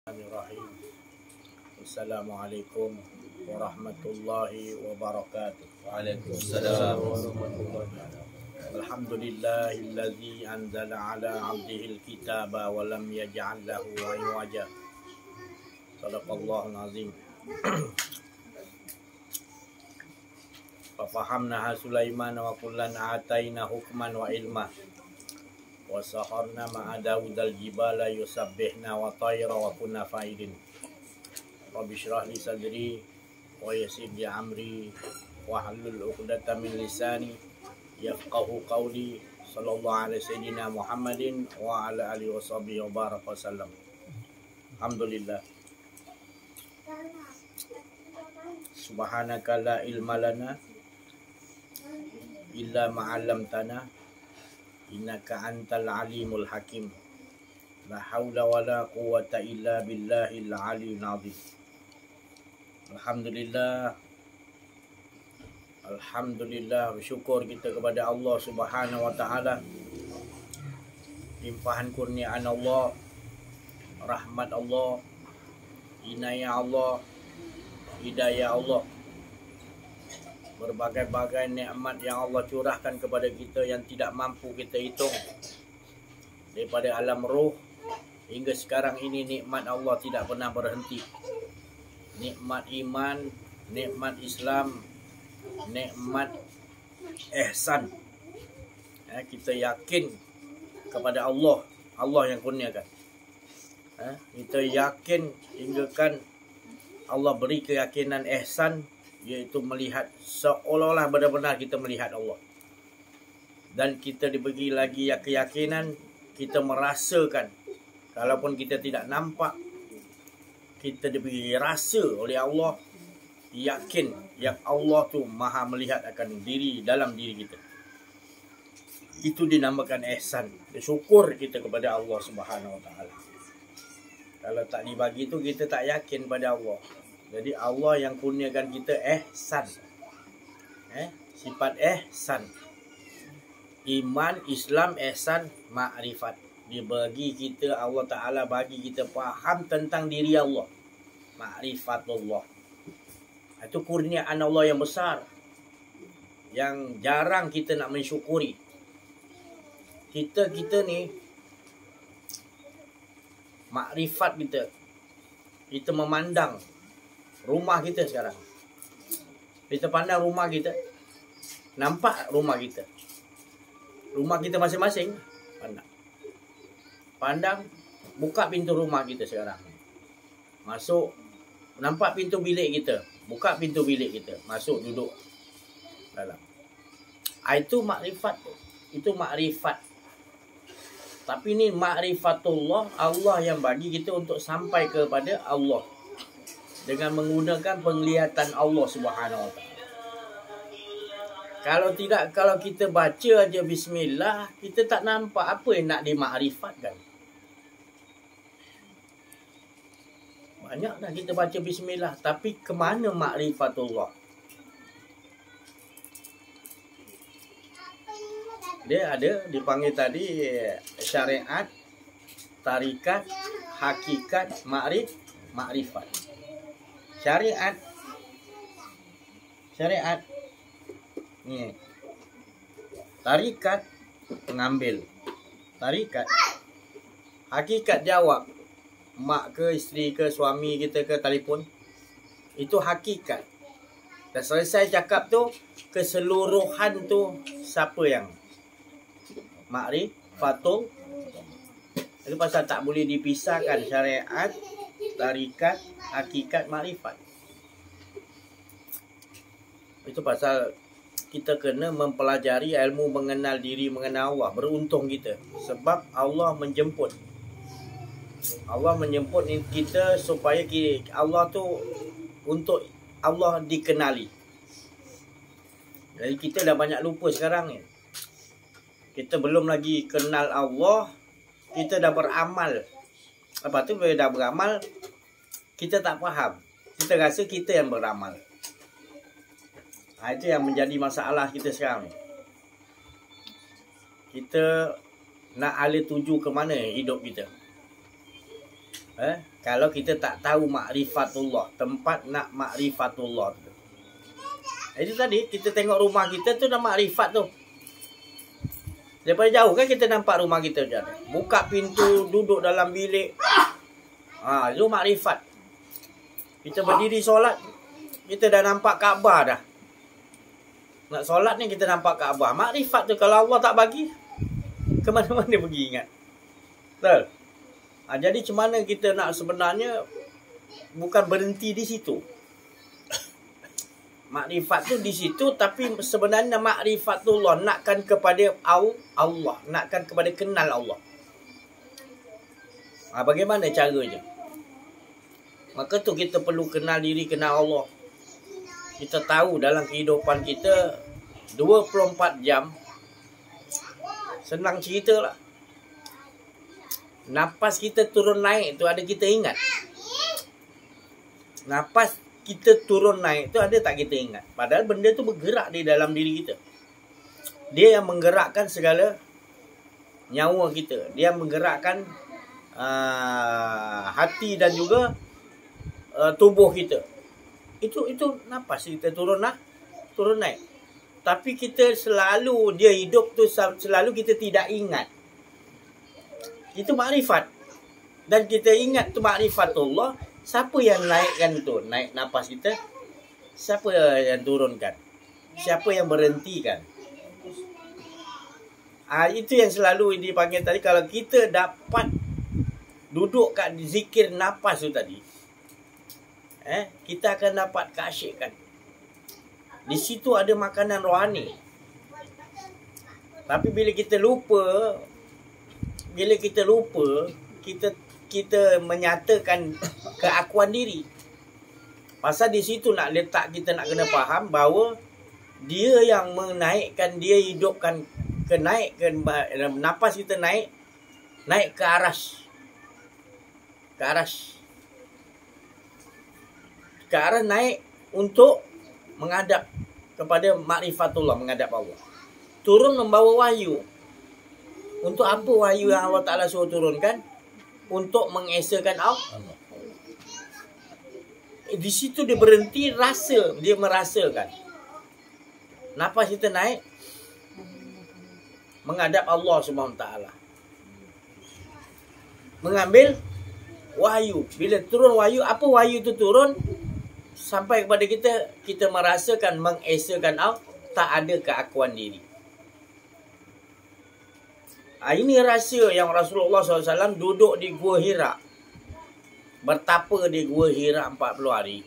Bismillahirrahmanirrahim. Assalamualaikum warahmatullahi wabarakatuh. Waalaikumsalam warahmatullahi wabarakatuh. Alhamdulillahillazi anzala ala 'abdihil kitaba wa lam yaj'al lahu 'iwaja. Shadaqallahul azim. Fa fahamnaha Sulaiman wa kullan ataina hukman wa ilma. Wa saharna ma'a Daudal jibala yusabbihna wa tayra wa kunna fa'idin. Rabbi shrah li sadri wa yassir li amri wa hlul 'uqdatam min lisani yafqahu qawli. Sallallahu alaihi sayyidina Muhammadin wa ala alihi wa sahbihi wa baraka wasallam. Alhamdulillah. Subhanaka la ilma lana illa ma 'allamtana innaka antal alimul hakim. La haula wala quwwata illa billahil aliyyil azim. Alhamdulillah, bersyukur kita kepada Allah Subhanahu wa taala. Limpahan kurniaan Allah, rahmat Allah, inayah Allah, hidayah Allah, berbagai-bagai nikmat yang Allah curahkan kepada kita yang tidak mampu kita hitung. Daripada alam roh hingga sekarang ini, nikmat Allah tidak pernah berhenti. Nikmat iman, nikmat Islam, nikmat ihsan. Kita yakin kepada Allah, Allah yang kurniakan. Kita yakin hinggakan Allah beri keyakinan ihsan, iaitu melihat seolah-olah benar-benar kita melihat Allah. Dan kita diberi lagi keyakinan, kita merasakan, kalaupun kita tidak nampak, kita diberi rasa oleh Allah, yakin yang Allah tu maha melihat akan diri dalam diri kita. Itu dinamakan ihsan. Bersyukur kita kepada Allah Subhanahu wa taala. Kalau tak dibagi tu, kita tak yakin pada Allah. Jadi Allah yang kurniakan kita ihsan. Sifat ihsan. Iman, Islam, ihsan, makrifat. Dia bagi kita, Allah Ta'ala bagi kita faham tentang diri Allah. Makrifatullah. Itu kurniaan Allah yang besar, yang jarang kita nak mensyukuri. Kita ni makrifat kita memandang rumah kita sekarang. Kita pandang rumah kita, nampak rumah kita. Rumah kita masing-masing pandang, buka pintu rumah kita sekarang. Masuk, nampak pintu bilik kita, buka pintu bilik kita, masuk duduk dalam. Itu makrifat. Itu makrifat. Tapi ni makrifatullah, Allah yang bagi kita untuk sampai kepada Allah dengan menggunakan penglihatan Allah Subhanahu wa taala. Kalau tidak, kalau kita baca aja bismillah, kita tak nampak apa yang nak dimakrifatkan. Banyak dah kita baca bismillah, tapi ke mana makrifatullah? Dia ada dipanggil tadi syariat, tarikat, hakikat, makrifat. Syariat ni. Tarikat pengambil. Tarikat. Hakikat jawab. Mak ke, isteri ke, suami kita ke, telefon. Itu hakikat. Dah selesai cakap tu, keseluruhan tu siapa yang makrifatul? Itu pasal tak boleh dipisahkan syariat, tarikat, hakikat, makrifat. Itu pasal kita kena mempelajari ilmu mengenal diri, mengenal Allah. Beruntung kita, sebab Allah menjemput. Allah menjemput kita supaya Allah tu, untuk Allah dikenali. Jadi kita dah banyak lupa sekarang ni. Kita belum lagi kenal Allah, kita dah beramal. Lepas tu bila dah beramal, kita tak faham. Kita rasa kita yang beramal. Itu yang menjadi masalah kita sekarang ni. Kita nak alih tuju ke mana hidup kita. Kalau kita tak tahu makrifatullah, tempat nak makrifatullah tu. Itu tadi kita tengok rumah kita tu dah makrifat tu. Daripada jauh kan kita nampak rumah kita macam mana. Buka pintu, duduk dalam bilik. Itu makrifat. Kita berdiri solat, kita dah nampak Kaabah dah. Nak solat ni kita nampak Kaabah. Makrifat tu kalau Allah tak bagi, ke mana-mana pergi ingat. Betul? Jadi macam mana kita nak sebenarnya bukan berhenti di situ. Makrifat tu di situ, tapi sebenarnya makrifatullah, nakkan kepada Allah, nakkan kepada kenal Allah. Bagaimana caranya? Maka tu kita perlu kenal diri, kenal Allah. Kita tahu dalam kehidupan kita 24 jam, senang cerita lah, napas kita turun naik tu ada kita ingat. Napas kita turun naik tu ada tak kita ingat. Padahal benda tu bergerak di dalam diri kita. Dia yang menggerakkan segala nyawa kita. Dia yang menggerakkan hati dan juga tubuh kita. Itu napas kita turun naik. Tapi kita selalu, dia hidup tu selalu kita tidak ingat. Itu makrifat. Dan kita ingat tu makrifatullah. Siapa yang naikkan tu? Naik napas kita. Siapa yang turunkan? Siapa yang berhentikan? Itu yang selalu dipanggil tadi. Kalau kita dapat duduk kat zikir napas tu tadi, kita akan dapat keasyikan. Di situ ada makanan rohani. Tapi bila kita lupa, kita menyatakan keakuan diri. Pasal di situ nak letak, kita nak kena faham bahawa dia yang menaikkan, dia hidupkan, napas kita naik ke aras. Ke arah naik untuk menghadap kepada makrifatullah, menghadap Allah. Turun membawa wahyu. Untuk apa wahyu yang Allah Ta'ala suruh turunkan? Untuk mengesakan Allah. Di situ dia berhenti, dia merasakan. Napas kita naik menghadap Allah Subhanahu Taala. Mengambil wahyu. Bila turun wahyu, apa wahyu itu turun sampai kepada kita merasakan, mengesakan Allah, tak ada keakuan diri. Ini rahsia yang Rasulullah SAW duduk di Gua Hira. Bertapa di Gua Hira 40 hari.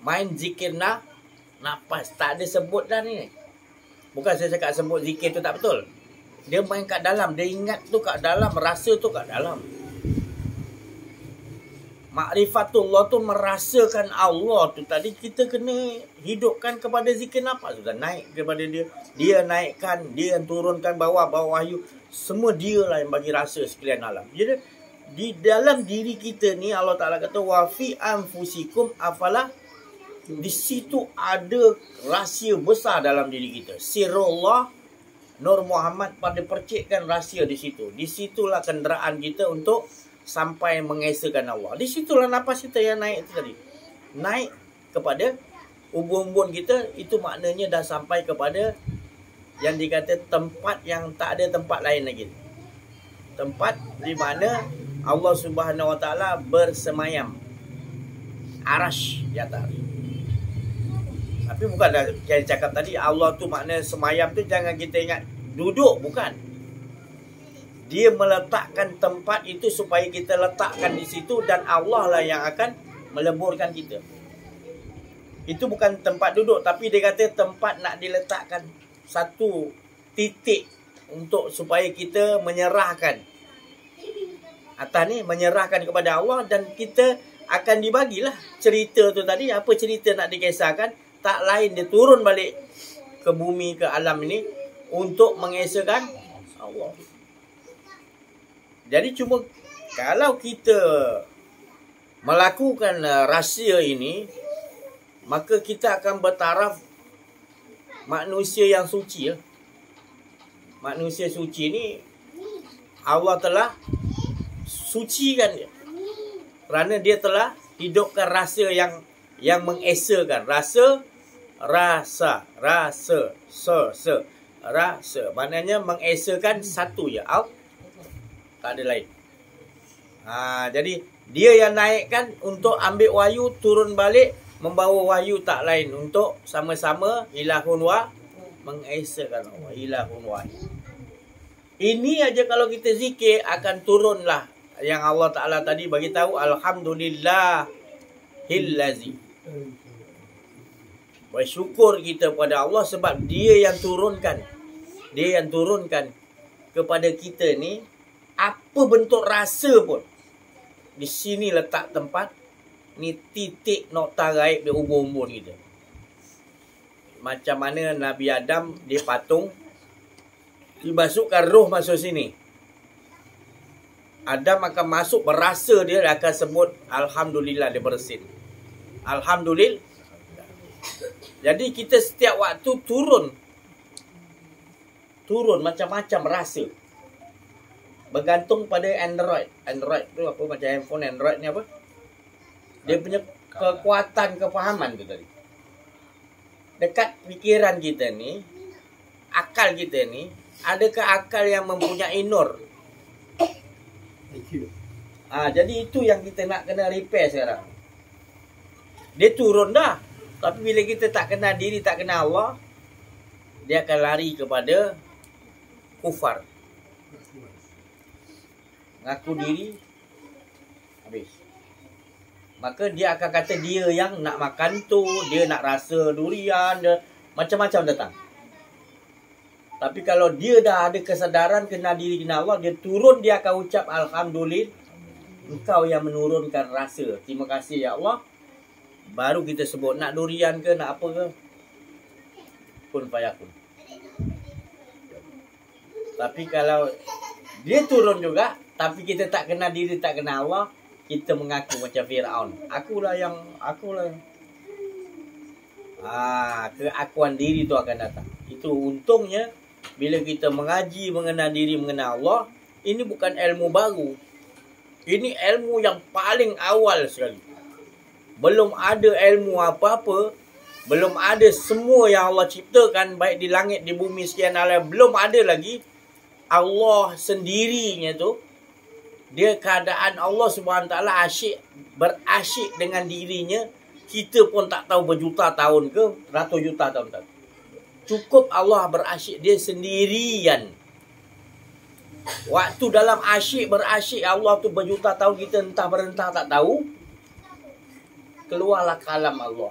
Main zikir napas. Tak ada sebut dah ni. Bukan saya cakap sebut zikir tu tak betul. Dia main kat dalam. Dia ingat tu kat dalam. Rasa tu kat dalam. Makrifatullah tu merasakan Allah tu. Tadi kita kena hidupkan kepada zikir nafas. Sudah naik kepada dia. Dia naikkan. Dia yang turunkan bawah wahyu. Semua dia lah yang bagi rasa sekalian alam. Jadi di dalam diri kita ni Allah Ta'ala kata wa fi anfusikum afala. Di situ ada rahsia besar dalam diri kita. Sirullah Nur Muhammad pada percikkan rahsia di situ. Di situlah kenderaan kita untuk sampai mengesakan Allah. Di situlah napas kita yang naik itu tadi. Naik kepada ubun-ubun kita. Itu maknanya dah sampai kepada yang dikata tempat yang tak ada tempat lain lagi. Tempat di mana Allah Subhanahu Wa Taala bersemayam. Arash di atas. Tapi bukan dah saya cakap tadi Allah tu makna semayam tu jangan kita ingat duduk, bukan. Dia meletakkan tempat itu supaya kita letakkan di situ dan Allah lah yang akan meleburkan kita. Itu bukan tempat duduk, tapi dia kata tempat nak diletakkan satu titik untuk supaya kita menyerahkan. Atas ni menyerahkan kepada Allah dan kita akan dibagilah cerita tu tadi. Apa cerita nak dikisahkan? Tak lain dia turun balik ke bumi, ke alam ini untuk mengesakan Allah. Jadi cuma kalau kita melakukan rahsia ini, maka kita akan bertaraf manusia yang suci. Manusia suci ni Allah telah sucikan dia. Kerana dia telah hidupkan rasa yang mengesakan. Rasa. Maknanya mengesakan satu je. Tak ada lain. Jadi dia yang naikkan untuk ambil wahyu, turun balik, membawa wahyu tak lain untuk sama-sama ilahun mengesakan Allah. Ilahun wahid. Ini aja kalau kita zikir akan turunlah yang Allah Ta'ala tadi bagi tahu, alhamdulillahillazi. Bersyukur kita pada Allah sebab dia yang turunkan. Dia yang turunkan kepada kita ni apa bentuk rasa pun. Di sini letak tempat ni titik nokta gaib di ubun-ubun kita. Macam mana Nabi Adam dia patung, dimasukkan roh masuk sini. Adam akan masuk berasa, dia akan sebut alhamdulillah, dia bersin. Alhamdulillah. Jadi kita setiap waktu turun macam-macam rasa. Bergantung pada Android. Android tu apa, macam handphone Android ni apa? Dia punya kekuatan kefahaman tu tadi. Dekat fikiran kita ni, akal kita ni, adakah akal yang mempunyai nur? Jadi itu yang kita nak kena repair sekarang. Dia turun dah. Tapi bila kita tak kenal diri, tak kenal Allah, dia akan lari kepada kufar. Ngaku diri, habis. Maka dia akan kata dia yang nak makan tu, dia nak rasa durian, dia macam-macam datang. Tapi kalau dia dah ada kesedaran kenal diri, kenal Allah, dia turun, dia akan ucap alhamdulillah, engkau yang menurunkan rasa. Terima kasih ya Allah. Baru kita sebut nak durian ke, nak apa ke, kun fayakun. Tapi kalau dia turun juga, tapi kita tak kenal diri, tak kenal Allah, kita mengaku macam Fir'aun. Akulah yang keakuan diri tu akan datang. Itu untungnya bila kita mengaji, mengenal diri, mengenal Allah, ini bukan ilmu baru. Ini ilmu yang paling awal sekali. Belum ada ilmu apa-apa, belum ada semua yang Allah ciptakan, baik di langit, di bumi, sekian alam, belum ada lagi. Allah sendirinya tu, dia keadaan Allah SWT berasyik dengan dirinya. Kita pun tak tahu berjuta tahun ke ratus juta tahun tak. Cukup Allah berasyik, dia sendirian. Waktu dalam berasyik Allah tu berjuta tahun, kita entah berentah tak tahu. Keluarlah kalam Allah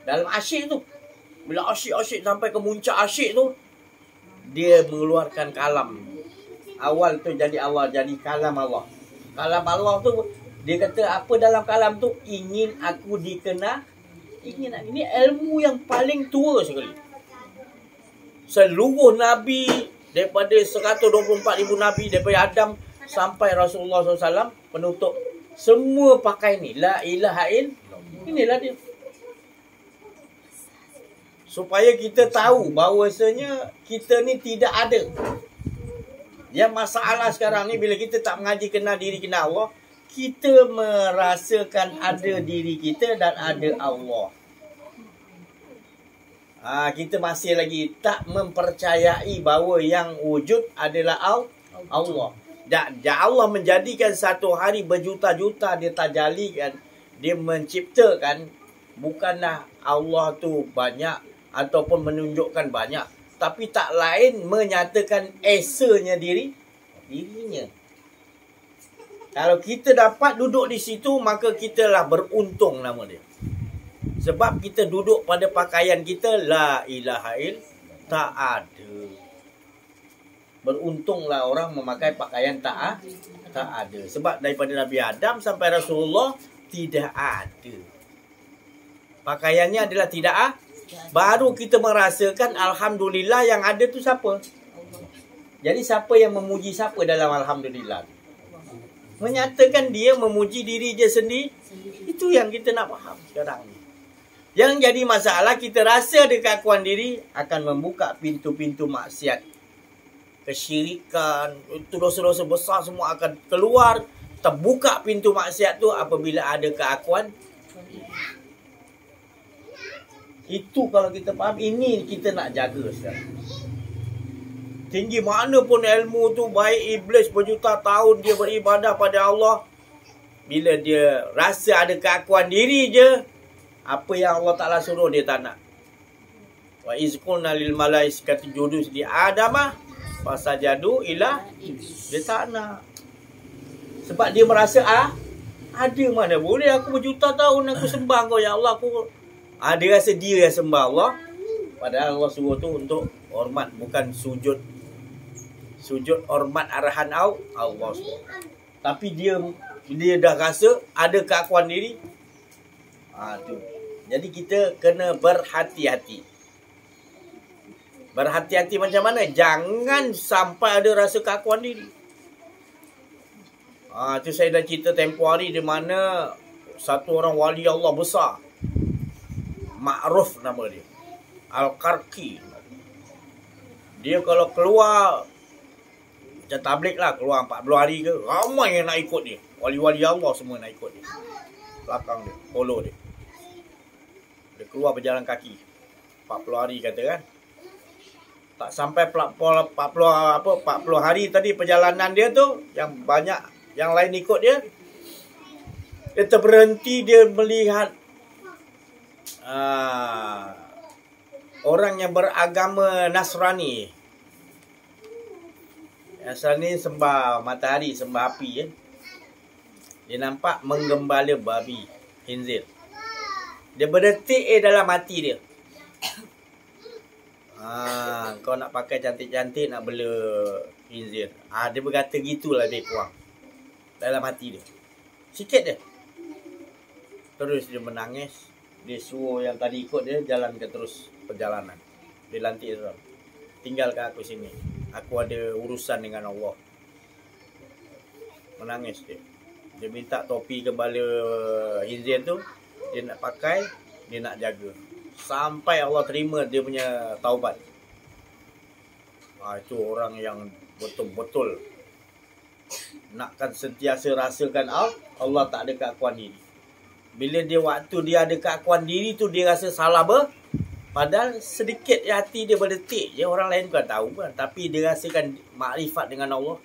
dalam asyik tu. Bila asyik sampai ke muncak asyik tu, dia mengeluarkan kalam. Awal tu jadi Allah, jadi kalam Allah. Kalam Allah tu, dia kata apa dalam kalam tu? Ingin aku dikenal. Ini ilmu yang paling tua sekali. Seluruh Nabi, daripada 124,000 Nabi, daripada Adam sampai Rasulullah SAW, penutup, semua pakai ni. La ilaha illallah. Inilah dia. Supaya kita tahu bahawasanya kita ni tidak ada. Yang masalah sekarang ni, bila kita tak mengaji kenal diri, kenal Allah, kita merasakan ada diri kita dan ada Allah. Kita masih lagi tak mempercayai bahawa yang wujud adalah Allah. Dan Allah menjadikan satu hari berjuta-juta dia tajalikan, dia menciptakan. Bukanlah Allah tu banyak ataupun menunjukkan banyak, tapi tak lain menyatakan esanya dirinya. Kalau kita dapat duduk di situ, maka kita lah beruntung nama dia. Sebab kita duduk pada pakaian kita la ilaha illallah, tak ada. Beruntunglah orang memakai pakaian tak ada. Sebab daripada Nabi Adam sampai Rasulullah tidak ada. Pakaiannya adalah tidak ada. Baru kita merasakan alhamdulillah yang ada tu siapa? Jadi siapa yang memuji siapa dalam alhamdulillah? Menyatakan dia memuji diri dia sendiri. Itu yang kita nak faham sekarang ni. Yang jadi masalah, kita rasa ada keakuan diri akan membuka pintu-pintu maksiat. Kesyirikan, itu dosa-dosa besar semua akan keluar. terbuka pintu maksiat tu apabila ada keakuan. Itu kalau kita faham, ini kita nak jaga sekarang. Tinggi mana pun ilmu tu, baik iblis berjuta tahun dia beribadah pada Allah, bila dia rasa ada keakuan diri je, apa yang Allah Ta'ala suruh dia tak nak. Wa izqulna lil malaikati judu di Adamah fasajadu ila, dia tak nak. Sebab dia merasa ada mana boleh aku berjuta tahun aku sembah kau ya Allah, aku dia rasa dia yang sembah Allah. Padahal Allah suruh tu untuk hormat, bukan sujud hormat arahan Allah. Tapi dia dah rasa ada keakuan diri. Tu. Jadi kita kena berhati-hati. Berhati-hati macam mana? Jangan sampai ada rasa keakuan diri. Tu saya dah cerita tempoh hari di mana satu orang wali Allah besar, Ma'ruf nama dia, Al-Qarqi. Dia kalau keluar macam tablik lah, keluar 40 hari ke, ramai yang nak ikut dia. Wali-wali Allah semua nak ikut dia. Belakang dia, follow dia. Dia keluar berjalan kaki 40 hari kata kan. Tak sampai 40 hari tadi perjalanan dia tu, yang banyak yang lain ikut dia. Dia terberhenti, dia melihat orang yang beragama Nasrani. Nasrani sembah matahari, sembah api kan. Dia nampak menggembala babi khinzir. Dia berdetik dalam hati dia. Kau nak pakai cantik-cantik, nak bela khinzir. Dia berkata gitulah lebih kurang dalam hati dia. Sikit dia. Terus dia menangis. Dia suruh yang tadi ikut dia jalan ke terus perjalanan. Dia lantik dia, tinggalkan aku sini, aku ada urusan dengan Allah. Menangis dia. Dia minta topi kembali khinzir tu, dia nak pakai, dia nak jaga sampai Allah terima dia punya taubat. Itu orang yang betul-betul nakkan sentiasa rasakan Allah tak ada keakuan diri. Bila dia waktu dia ada keakuan diri tu, dia rasa salah padahal sedikit hati dia berdetik je, orang lain bukan tahu kan, tapi dia rasakan makrifat dengan Allah.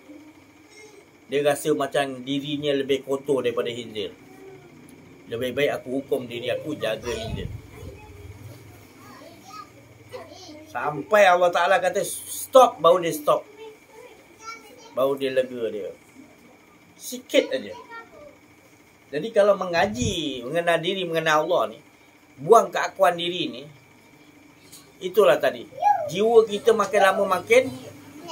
Dia rasa macam dirinya lebih kotor daripada khinzir. Lebih baik aku hukum diri aku, jaga khinzir. Sampai Allah Ta'ala kata stop, baru dia stop. Baru dia lega dia. Sikit aja. Jadi kalau mengaji, mengenal diri, mengenal Allah ni, buang keakuan diri ni, itulah tadi. Jiwa kita makin lama makin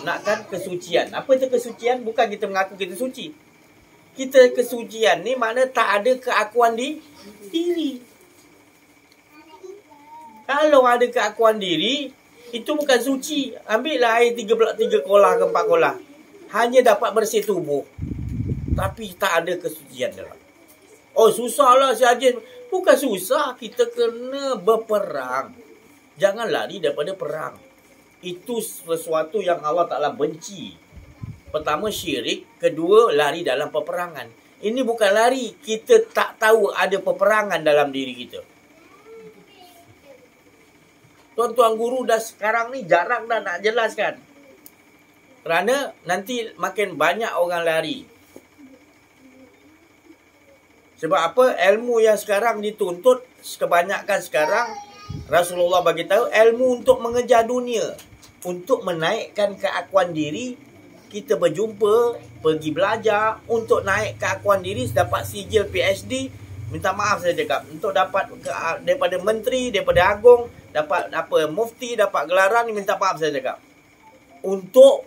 nakkan kesucian. Apa itu kesucian? Bukan kita mengaku kita suci. Kita kesucian ni makna tak ada keakuan diri. Kalau ada keakuan diri, itu bukan suci. Ambillah air 3 kolah ke 4 kolah. Hanya dapat bersih tubuh. Tapi tak ada kesucian dalam. Oh susahlah si Haji. Bukan susah, kita kena berperang. Jangan lari daripada perang. Itu sesuatu yang Allah Ta'ala benci. Pertama syirik, kedua lari dalam peperangan. Ini bukan lari, kita tak tahu ada peperangan dalam diri kita. Tuan-tuan guru dah sekarang ni jarang dah nak jelaskan. Kerana nanti makin banyak orang lari. Sebab apa? Ilmu yang sekarang dituntut, kebanyakan sekarang, Rasulullah bagi tahu ilmu untuk mengejar dunia. Untuk menaikkan keakuan diri, kita berjumpa, pergi belajar. Untuk naik keakuan diri, dapat sijil PhD, minta maaf saya cakap. Untuk dapat daripada menteri, daripada agung, dapat apa mufti, dapat gelaran, minta maaf saya cakap. Untuk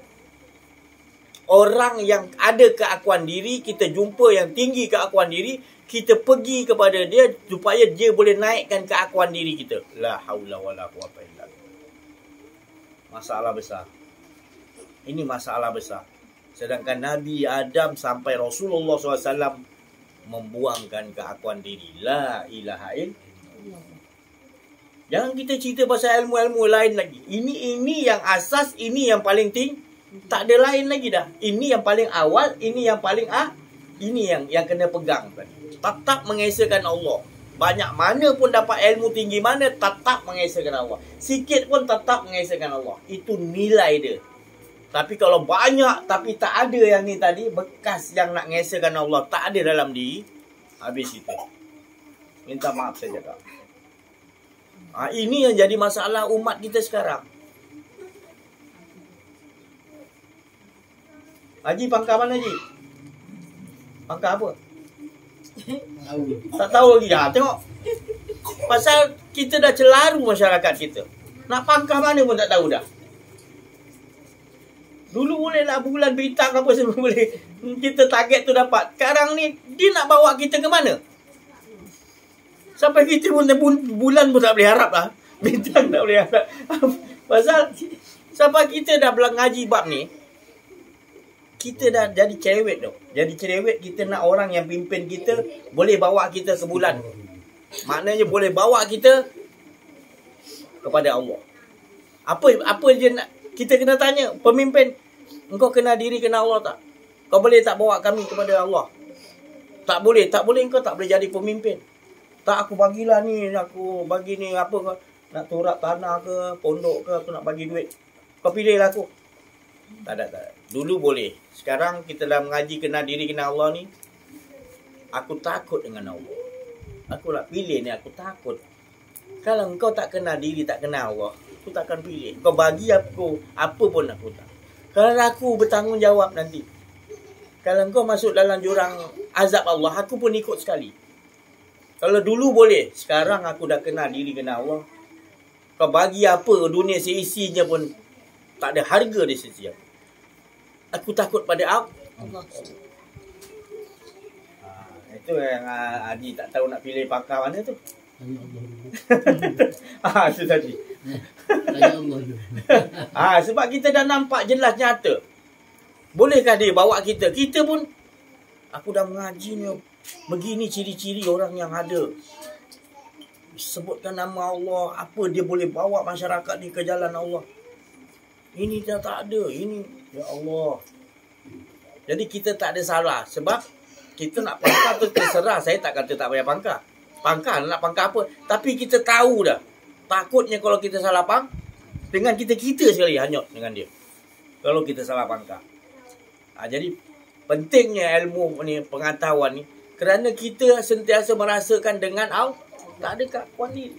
orang yang ada keakuan diri, kita jumpa yang tinggi keakuan diri, kita pergi kepada dia supaya dia boleh naikkan keakuan diri kita. La haula wala quwata illa billah. Masalah besar. Ini masalah besar. Sedangkan Nabi Adam sampai Rasulullah SAW membuangkan keakuan diri. La ilaha illallah. Jangan kita cerita pasal ilmu-ilmu lain lagi. Ini yang asas, ini yang paling tinggi. Tak ada lain lagi dah. Ini yang paling awal, ini yang paling Ini yang kena pegang tadi. Tetap mengesahkan Allah. Banyak mana pun dapat ilmu tinggi mana, tetap mengesahkan Allah. Sikit pun tetap mengesahkan Allah. Itu nilai dia. Tapi kalau banyak tapi tak ada yang ni tadi, bekas yang nak mengesahkan Allah tak ada dalam diri, habis itu. Minta maaf saya cakap. Ini yang jadi masalah umat kita sekarang. Haji pangkah mana Haji? Pangkah apa? Tak tahu lagi dah. Tengok. Pasal kita dah celaru masyarakat kita. Nak pangkah mana pun tak tahu dah. Dulu boleh lah bulan bintang apa semua boleh. Kita target tu dapat. Sekarang ni dia nak bawa kita ke mana? Sampai kita pun bulan pun tak boleh harap lah. Bintang tak boleh harap. Pasal sampai kita dah ngaji bab ni, kita dah jadi cerewet tu. Jadi cerewet kita nak orang yang pimpin kita boleh bawa kita ke bulan. Maknanya boleh bawa kita kepada Allah. Apa je nak kita kena tanya pemimpin, engkau kenal diri kenal Allah tak? Kau boleh tak bawa kami kepada Allah? Tak boleh engkau tak boleh jadi pemimpin. Tak, aku bagilah ni, aku bagi ni apa ke? Nak turap tanah ke, pondok ke, aku nak bagi duit. Kau pilihlah aku. Tak ada. Dulu boleh. Sekarang kita dah mengaji kenal diri kenal Allah ni. Aku takut dengan Allah. Aku nak pilih ni, aku takut. Kalau engkau tak kenal diri, tak kenal Allah, aku takkan pilih. Kau bagi aku apa pun aku tak. Kalau aku bertanggungjawab nanti. Kalau engkau masuk dalam jurang azab Allah, aku pun ikut sekali. Kalau dulu boleh, sekarang aku dah kenal diri kenal Allah. Kau bagi apa dunia seisinya pun tak ada harga di sisi aku. Aku takut pada Allah. Itu yang Haji tak tahu nak pilih pangkah mana tu. Itu tadi. Sebab kita dah nampak jelas nyata. Bolehkah dia bawa kita? Kita pun, aku dah mengaji ni. Begini ciri-ciri orang yang ada. Sebutkan nama Allah. Apa dia boleh bawa masyarakat ni ke jalan Allah. Ini dah tak ada. Ini, ya Allah. Jadi kita tak ada salah. Sebab kita nak pangkah tu terserah. Saya tak kata tak payah pangkah. Pangkah nak pangkah apa. Tapi kita tahu dah. Takutnya kalau kita salah dengan kita sekali hanyut dengan dia. Kalau kita salah pangkah. Jadi pentingnya ilmu ni, pengetahuan ni. Kerana kita sentiasa merasakan dengan Allah. Tak ada kawan ni.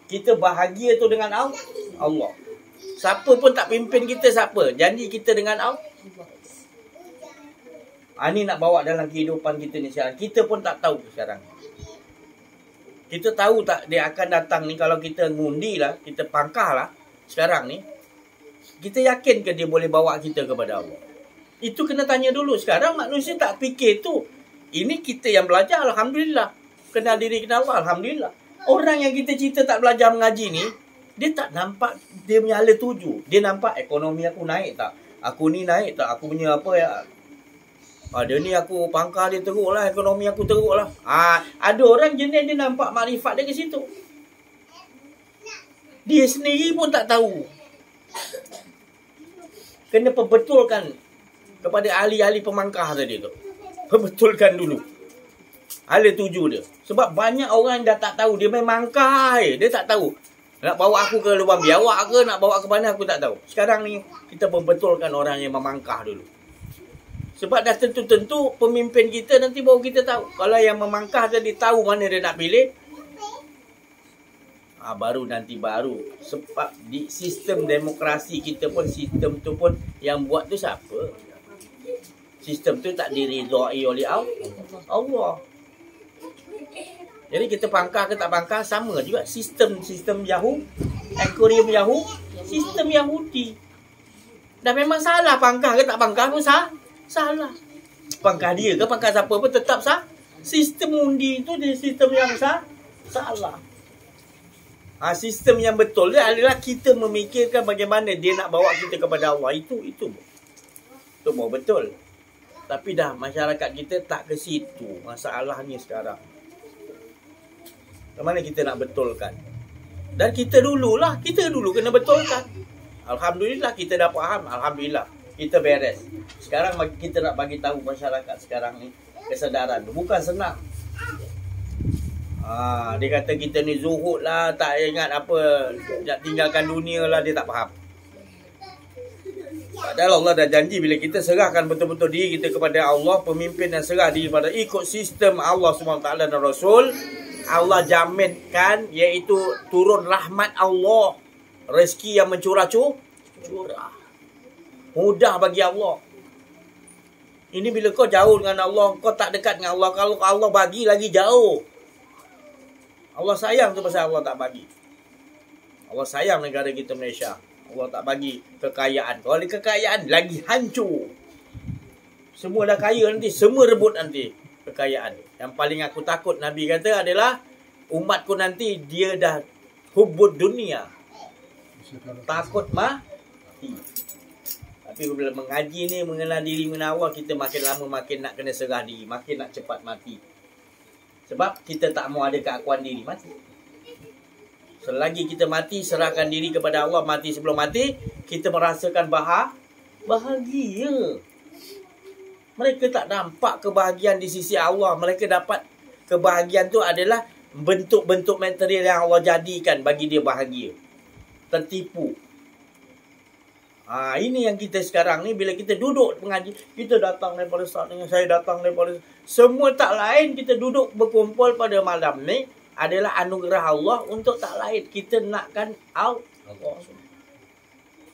Kita bahagia tu dengan Allah. Siapa pun tak pimpin kita siapa. Janji kita dengan Allah. Ini nak bawa dalam kehidupan kita ni sekarang. Kita pun tak tahu sekarang. Kita tahu tak dia akan datang ni kalau kita ngundi lah, kita pangkah lah sekarang ni. Kita yakin ke dia boleh bawa kita kepada Allah? Itu kena tanya dulu. Sekarang manusia tak fikir tu. Ini kita yang belajar, Alhamdulillah. Kenal diri, kenal Allah, Alhamdulillah. Orang yang kita cerita tak belajar mengaji ni, dia tak nampak dia punya ala tuju. Dia nampak ekonomi aku naik tak? Aku ni naik tak? Aku punya apa ya? Ada ni aku pangkah dia teruk lah. Ekonomi aku teruk lah. Ada orang jenis dia nampak makrifat dia ke situ. Dia sendiri pun tak tahu. Kena perbetulkan kepada ahli-ahli pemangkah tadi tu. Perbetulkan dulu. Hala tuju dia. Sebab banyak orang dah tak tahu. Dia main mangkah je. Dia tak tahu. Nak bawa aku ke lubang biawak ke, nak bawa ke mana aku tak tahu. Sekarang ni kita perbetulkan orang yang memangkah dulu. Sebab dah tentu-tentu pemimpin kita nanti baru kita tahu. Kalau yang memangkah tadi tahu mana dia nak pilih, baru nanti baru. Sebab di sistem demokrasi kita pun, sistem tu pun yang buat tu siapa? Sistem tu tak diridai oleh Allah. Jadi kita pangkah ke tak pangkah sama juga. Sistem Yahudi, akuarium Yahudi, sistem Yahudi. Dah memang salah pangkah ke tak pangkah pun salah. Pangkah dia ke pangkah siapa pun tetap sistem undi itu dia sistem yang salah. Sistem yang betul dia adalah kita memikirkan bagaimana dia nak bawa kita kepada Allah. Itu mau betul. Tapi dah masyarakat kita tak ke situ. Masalahnya sekarang. Bagaimana kita nak betulkan? Dan kita dulu kena betulkan. Alhamdulillah kita dah faham. Alhamdulillah kita beres. Sekarang kita nak bagi tahu masyarakat sekarang ni. kesedaran tu. Bukan senang. Dia kata kita ni zuhud lah, tak ingat apa, nak tinggalkan dunia lah, dia tak faham. Padahal Allah dah janji bila kita serahkan betul-betul diri kita kepada Allah, pemimpin dan serah diri pada ikut sistem Allah SWT dan Rasul, Allah jaminkan iaitu turun rahmat Allah, rezeki yang mencurah-curah. Mudah bagi Allah. Ini bila kau jauh dengan Allah, kau tak dekat dengan Allah, kalau Allah bagi lagi jauh. Allah sayang tu pasal Allah tak bagi. Allah sayang negara kita Malaysia. Allah tak bagi kekayaan. Kalau ada kekayaan, lagi hancur. Semua dah kaya nanti, semua rebut nanti kekayaan. Yang paling aku takut, Nabi kata adalah umatku nanti dia dah hubud dunia. Takut mati. Tapi bila mengaji ni, mengenal diri, mengenal Allah, kita makin lama makin nak kena serah diri, makin nak cepat mati. Sebab kita tak mau ada keakuan diri, mati. Selagi kita mati, serahkan diri kepada Allah, mati sebelum mati, kita merasakan bahagia. Mereka tak nampak kebahagiaan di sisi Allah. Mereka dapat kebahagiaan tu adalah bentuk-bentuk material yang Allah jadikan bagi dia bahagia. Tertipu. Ini yang kita sekarang ni, bila kita duduk mengaji, kita datang daripada saat dengan saya datang daripada semua tak lain, kita duduk berkumpul pada malam ni adalah anugerah Allah untuk tak lain. Kita nakkan Allah.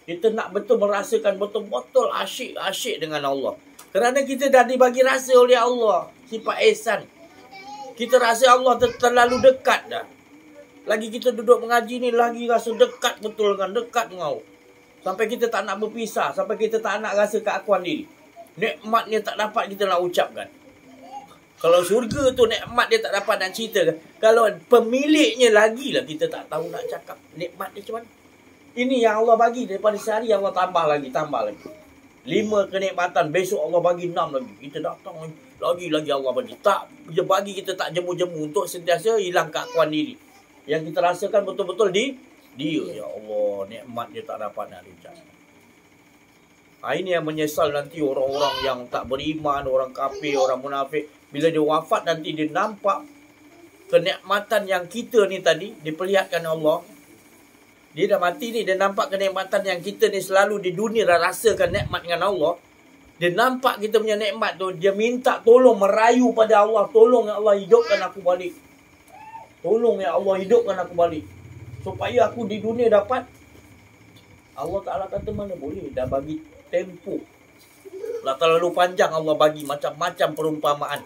Kita nak betul merasakan betul-betul asyik dengan Allah. Kerana kita dah dibagi rasa oleh Allah, sifat ihsan. Kita rasa Allah terlalu dekat dah. Lagi kita duduk mengaji ni, lagi rasa dekat betul dengan Allah. Sampai kita tak nak berpisah. Sampai kita tak nak rasa keakuan diri. Nikmatnya tak dapat kita nak ucapkan. Kalau syurga tu nikmat dia tak dapat nak ceritakan. Kalau pemiliknya lagi lah kita tak tahu nak cakap. Nikmat dia macam mana? Ini yang Allah bagi. Daripada sehari Allah tambah lagi. 5 kenikmatan. Besok Allah bagi 6 lagi. Kita datang lagi Allah bagi. Tak, dia bagi kita tak jemu-jemu untuk sentiasa hilang keakuan diri. Yang kita rasakan betul-betul dia. Ya Allah, nikmat dia tak dapat nak diucapkan. Ini yang menyesal nanti orang-orang yang tak beriman, orang kafir, orang munafik. Bila dia wafat nanti dia nampak kenikmatan yang kita ni tadi diperlihatkan Allah. Dia dah mati ni, dia nampak kenikmatan yang kita ni selalu di dunia dah rasakan nikmat dengan Allah. Dia nampak kita punya nikmat tu, dia minta tolong, merayu pada Allah. Tolong ya Allah, hidupkan aku balik. Tolong ya Allah, hidupkan aku balik. Supaya aku di dunia dapat. Allah Ta'ala kata mana boleh. Dah bagi tempoh. Dah terlalu panjang Allah bagi macam-macam perumpamaan.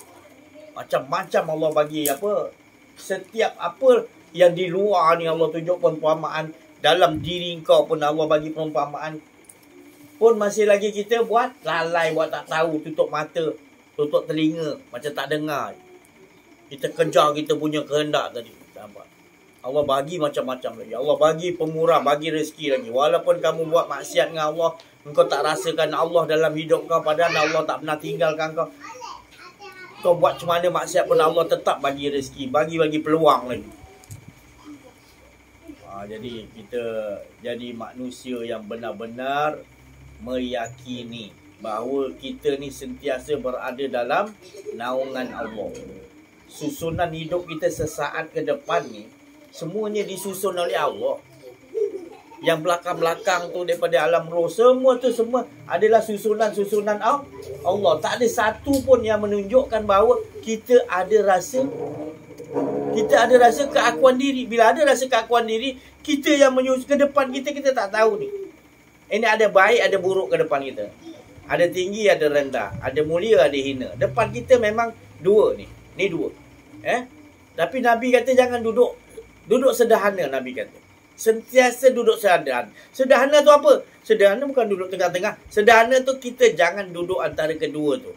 Macam-macam Allah bagi apa. Setiap apa yang di luar ni Allah tunjuk perumpamaan. Dalam diri kau pun Allah bagi perumpamaan. Pun masih lagi kita buat lalai, buat tak tahu. Tutup mata, tutup telinga. Macam tak dengar. Kita kejar kita punya kehendak tadi. Nampak? Allah bagi macam-macam lagi. Allah bagi pemurah, bagi rezeki lagi. Walaupun kamu buat maksiat dengan Allah, engkau tak rasakan Allah dalam hidup kau, padahal Allah tak pernah tinggalkan kau. Kau buat macam mana maksiat pun Allah tetap bagi rezeki, bagi peluang lagi. Jadi kita jadi manusia yang benar-benar meyakini bahawa kita ni sentiasa berada dalam naungan Allah. Susunan hidup kita sesaat ke depan ni semuanya disusun oleh Allah. Yang belakang-belakang tu daripada alam roh, semua adalah susunan-susunan Allah. Tak ada satu pun yang menunjukkan bahawa kita ada rasa keakuan diri. Bila ada rasa keakuan diri, kita yang menyusun ke depan kita tak tahu ni. Ini ada baik, ada buruk ke depan kita. Ada tinggi, ada rendah. Ada mulia, ada hina. Depan kita memang dua ni. Ni dua. Tapi Nabi kata jangan duduk sederhana. Nabi kata sentiasa duduk sederhana. Sederhana tu apa? Sederhana bukan duduk tengah-tengah. Sederhana tu kita jangan duduk antara kedua tu.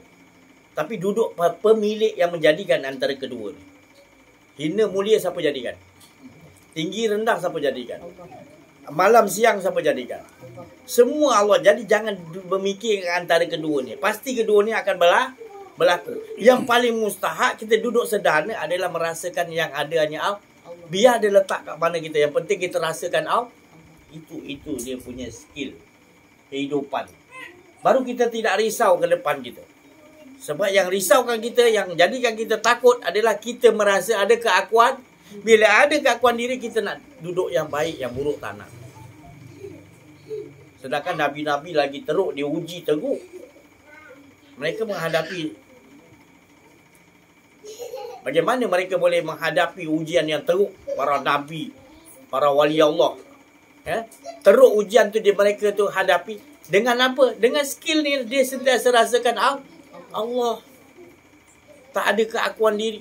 Tapi duduk pemilik yang menjadikan antara kedua ni. Hina mulia siapa jadikan? Tinggi rendah siapa jadikan? Malam siang siapa jadikan? Semua Allah. Jadi jangan berfikir antara kedua ni. Pasti kedua ni akan berlaku. Yang paling mustahak kita duduk sederhana adalah merasakan yang ada hanya Allah. Biar dia letak kat mana kita. Yang penting kita rasakan Allah. Itu dia punya skill kehidupan. Baru kita tidak risau ke depan kita. Sebab yang risaukan kita, yang jadikan kita takut adalah kita merasa ada keakuan. Bila ada keakuan diri, kita nak duduk yang baik, yang buruk tak nak. Sedangkan Nabi-Nabi lagi teruk, dia uji teruk. Mereka menghadapi, bagaimana mereka boleh menghadapi ujian yang teruk? Para Nabi, para wali Allah. Teruk ujian tu mereka tu hadapi. Dengan apa? Dengan skill ni, dia sentiasa rasakan Allah. Tak ada keakuan diri.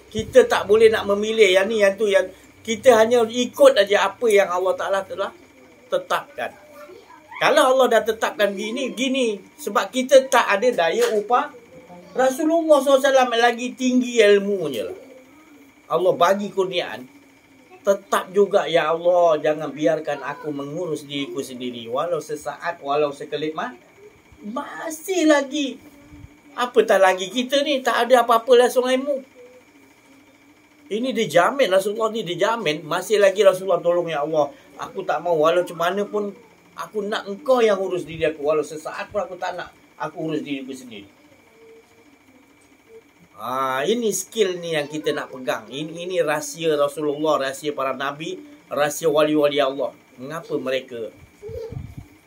Kita tak boleh nak memilih yang ni, yang tu, yang kita hanya ikut aja apa yang Allah Ta'ala telah tetapkan. Kalau Allah dah tetapkan gini. Sebab kita tak ada daya upah. Rasulullah SAW lagi tinggi ilmunya. Allah bagi kurniaan. Tetap juga, ya Allah, jangan biarkan aku mengurus diriku sendiri. Walau sesaat, walau sekelip masih lagi. Apatah lagi kita ni tak ada apa-apa langsung ilmu. Ini dijamin, Rasulullah ni dijamin. Masih lagi Rasulullah tolong, ya Allah, aku tak mau, walau macam mana pun aku nak engkau yang urus diri aku. Walau sesaat pun aku tak nak, aku urus diriku sendiri. Ini skill ni yang kita nak pegang. Ini rahsia Rasulullah, rahsia para Nabi, rahsia wali-wali Allah. Mengapa mereka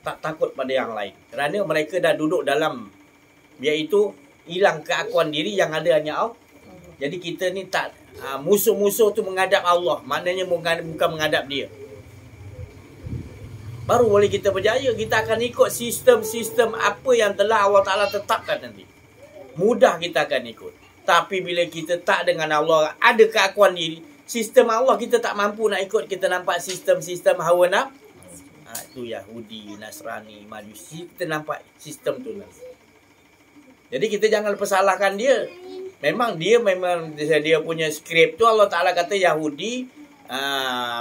tak takut pada yang lain? Kerana mereka dah duduk dalam, iaitu hilang keakuan diri, yang ada hanya Allah. Jadi kita ni tak, musuh-musuh tu menghadap Allah. Maknanya bukan menghadap dia. Baru boleh kita berjaya. Kita akan ikut sistem-sistem apa yang telah Allah Ta'ala tetapkan nanti. Mudah kita akan ikut. Tapi bila kita tak dengan Allah, ada keakuan diri, sistem Allah kita tak mampu nak ikut. Kita nampak sistem-sistem hawa nafsu. Itu Yahudi, Nasrani, Majusi. Kita nampak sistem tu nanti. Jadi kita jangan persalahkan dia. Memang dia punya skrip tu. Allah Ta'ala kata Yahudi,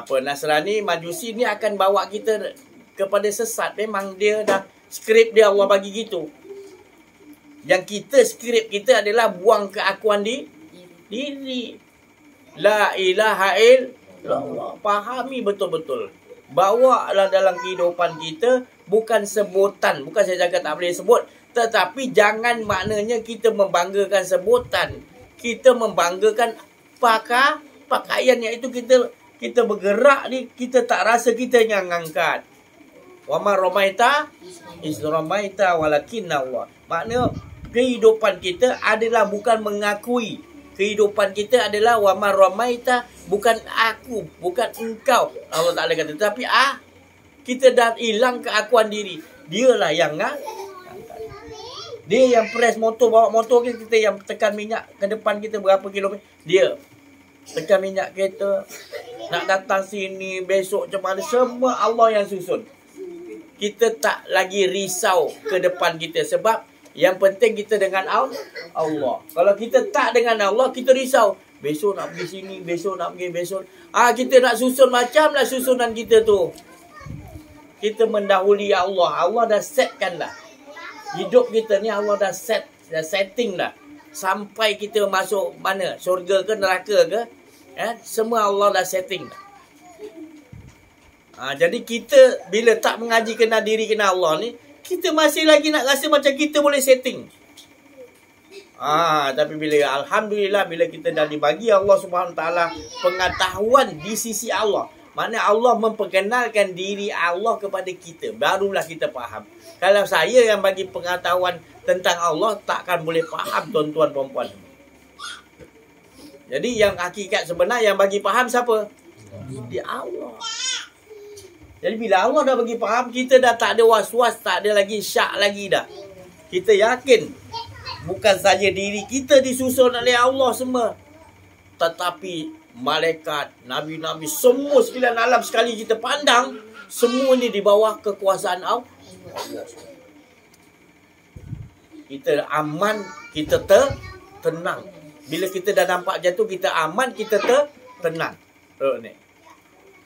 Nasrani, Majusi ni akan bawa kita kepada sesat. Memang dia dah skrip dia, Allah bagi gitu. Yang kita, skrip kita adalah buang keakuan diri. La ilaha illallah. Fahami betul-betul. Bawalah dalam kehidupan kita bukan sebutan. Bukan saya cakap tak boleh sebut. Tetapi jangan maknanya kita membanggakan sebutan. Kita membanggakan pakaian, iaitu kita bergerak ni, kita tak rasa kita yang angkat. Wa ma ramaita iz ramaita walakinna Allah. Maknanya kehidupan kita adalah bukan mengakui. Kehidupan kita adalah wa ma ramaita, bukan aku, bukan engkau. Allah Ta'ala kata, tapi kita dah hilang keakuan diri. Dialah yang dia yang press motor, bawa motor kita yang tekan minyak ke depan kita berapa kilometer. Dia tekan minyak kereta, nak datang sini, besok macam mana, semua Allah yang susun. Kita tak lagi risau ke depan kita. Sebab yang penting kita dengan Allah. Kalau kita tak dengan Allah, kita risau. Besok nak pergi sini, besok nak pergi, besok. Kita nak susun macamlah susunan kita tu. Kita mendahului Allah. Allah dah setkan dah. Hidup kita ni Allah dah setting dah. Sampai kita masuk mana? Syurga ke neraka ke? Semua Allah dah setting dah. Jadi kita bila tak mengaji kenal diri, kenal Allah ni, kita masih lagi nak rasa macam kita boleh setting. Tapi bila alhamdulillah, bila kita dah dibagi Allah Subhanahu Taala pengetahuan di sisi Allah, mana Allah memperkenalkan diri Allah kepada kita, barulah kita faham. Kalau saya yang bagi pengetahuan tentang Allah, takkan boleh faham tuan-tuan perempuan. Jadi yang hakikat sebenar yang bagi faham siapa? Dia Allah. Jadi bila Allah dah bagi faham, kita dah tak ada was-was, tak ada lagi syak lagi dah. Kita yakin bukan saja diri kita disusun oleh Allah semua, tetapi malaikat, nabi-nabi, semua sekalian alam sekali kita pandang, semua ni di bawah kekuasaan Allah. Kita aman, kita tenang. Bila kita dah nampak jatuh, kita aman, kita tenang.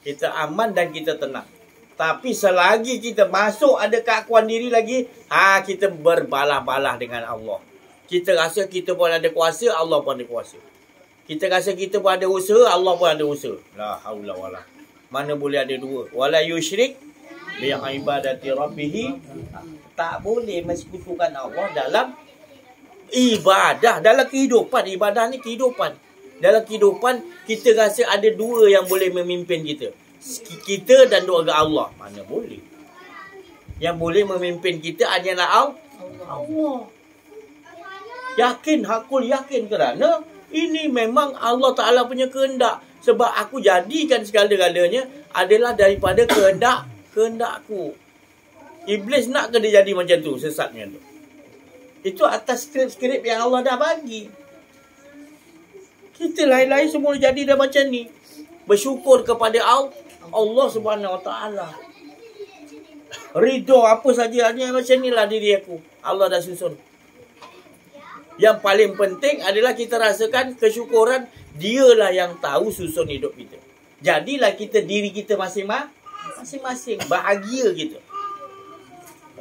Kita aman dan kita tenang. Tapi selagi kita masuk ada keakuan diri lagi, kita berbalah-balah dengan Allah. Kita rasa kita pun ada kuasa, Allah pun ada kuasa. Kita rasa kita pun ada usaha, Allah pun ada usaha. La haula wala. Mana boleh ada dua. Wala yusyrik bi ibadati rabbih. Tak boleh mensekutukan Allah dalam Ibadah dalam kehidupan. Ibadah ni kehidupan. Dalam kehidupan, kita rasa ada dua yang boleh memimpin kita. Kita dan doa Allah. Mana boleh? Yang boleh memimpin kita hanyalah Allah. Yakin, hakul yakin kerana ini memang Allah Ta'ala punya kehendak. Sebab aku jadikan segala-galanya adalah daripada kehendakku. Iblis nak ke dia jadi macam tu, sesatnya tu. Itu atas skrip-skrip yang Allah dah bagi. Kita lain-lain semua jadi dah macam ni. Bersyukur kepada Allah Subhanahu Wa Ta'ala. Ridho apa saja hanya macam inilah diri aku. Allah dah susun. Yang paling penting adalah kita rasakan kesyukuran. Dialah yang tahu susun hidup kita. Jadilah kita diri kita masing-masing. Bahagia kita.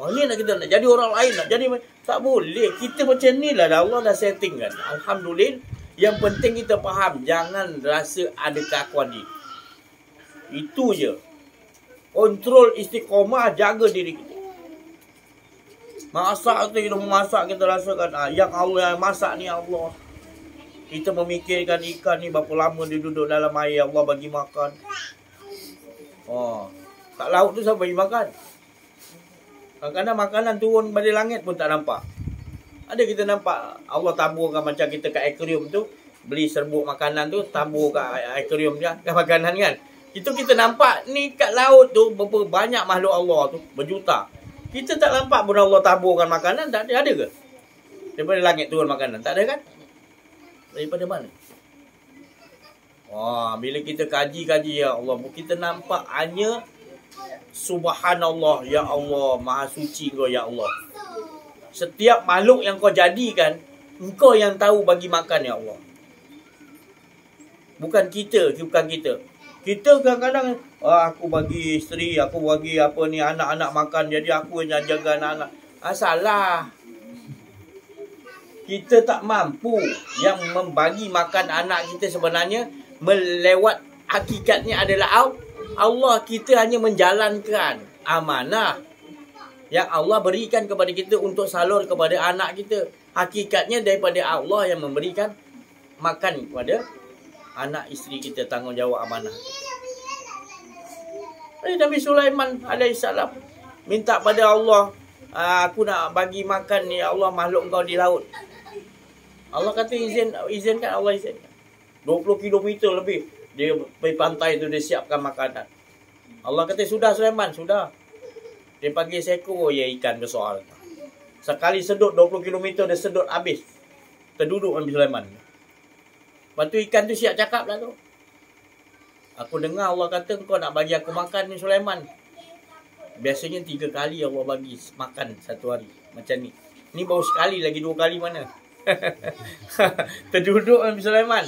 Ni nak kita nak jadi orang lain, nak jadi tak boleh. Kita macam ni lah Allah dah settingkan. Alhamdulillah. Yang penting kita faham, jangan rasa ada keakuan diri. Itu je. Kontrol istiqomah, jaga diri kita. Masak tu kita memasak, kita rasakan yang Allah yang masak ni Allah. Kita memikirkan ikan ni berapa lama dia duduk dalam air, Allah bagi makan. Kat laut tu siapa bagi makan? Kadang-kadang makanan turun dari langit pun tak nampak. Ada kita nampak Allah taburkan macam kita kat akuarium tu, beli serbuk makanan tu, tabur kat akuarium dia, kat makanan kan. Itu kita nampak ni kat laut tu berapa banyak makhluk Allah tu, berjuta. Kita tak nampak pun Allah taburkan makanan, tak ada ke? Daripada langit turun makanan, tak ada kan? Daripada mana? Bila kita kaji-kaji ya Allah, kita nampak hanya Subhanallah, ya Allah, Maha Suci Kau ya Allah. Setiap makhluk yang Kau jadikan, Engkau yang tahu bagi makan ya Allah. Bukan kita. Kita kadang-kadang aku bagi isteri, aku bagi apa ni anak-anak makan, jadi aku yang jaga anak-anak. Salah. Kita tak mampu. Yang membagi makan anak kita sebenarnya melewat hakikatnya adalah Allah. Kita hanya menjalankan amanah yang Allah berikan kepada kita untuk salur kepada anak kita. Hakikatnya daripada Allah yang memberikan makan kepada anak isteri kita, tanggungjawab amanah. Nabi Sulaiman alaihissalam minta pada Allah, aku nak bagi makan ni Allah makhluk Kau di laut. Allah kata izinkan, Allah izinkan. 20 km lebih dia pergi pantai tu, dia siapkan makanan. Allah kata sudah Sulaiman, sudah. Dia panggil seekor ikan besar. Sekali sedut 20 km dia sedut habis. Terduduk Nabi Sulaiman. Lepas tu ikan tu siap cakap lah tu. Aku dengar Allah kata kau nak bagi aku makan ni Sulaiman. Biasanya 3 kali Allah bagi makan satu hari. Macam ni. Ni baru sekali, lagi 2 kali mana? Terduduk Nabi Sulaiman.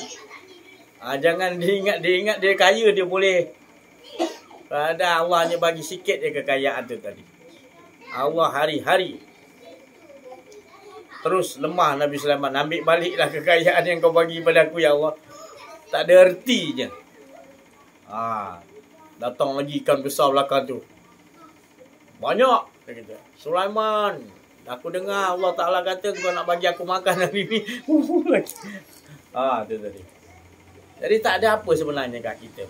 Jangan dia ingat dia kaya, dia boleh. Ada Allah hanya bagi sikit je kekayaan tu tadi. Allah hari-hari terus lemah Nabi Sulaiman. Ambil baliklah kekayaan yang Kau bagi pada aku ya Allah. Tak ada ertinya. Datang lagi ikan besar belakang tu. Banyak. Dia kata, Sulaiman, aku dengar Allah Ta'ala kata Kau nak bagi aku makan hari ni. Tu tadi. Jadi tak ada apa sebenarnya kat kita.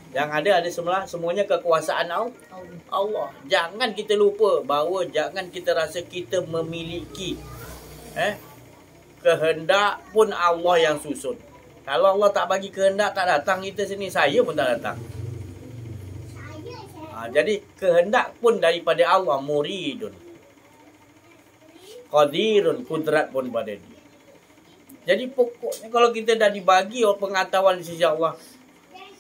Yang ada semuanya kekuasaan Allah. Jangan kita lupa bahawa jangan kita rasa kita memiliki kehendak pun Allah yang susun. Kalau Allah tak bagi kehendak, tak datang kita sini, saya pun tak datang. Jadi kehendak pun daripada Allah, muridun, qadirun, kudrat pun pada dia. Jadi pokoknya kalau kita dah dibagi pengetahuan di sisi Allah,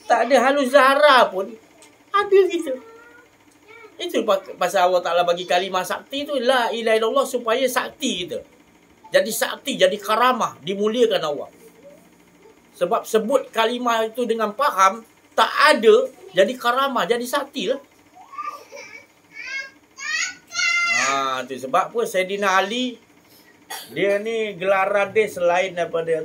tak ada halus zahra pun ada kita. Itu pasal Allah Ta'ala bagi kalimah sakti tu, la ilaha illallah, supaya sakti kita. Jadi sakti, jadi karamah, dimuliakan Allah. Sebab sebut kalimah itu dengan faham, tak ada, jadi karamah, jadi sakti lah. Tu sebab apa Sayyidina Ali, dia ni gelaran dia selain daripada,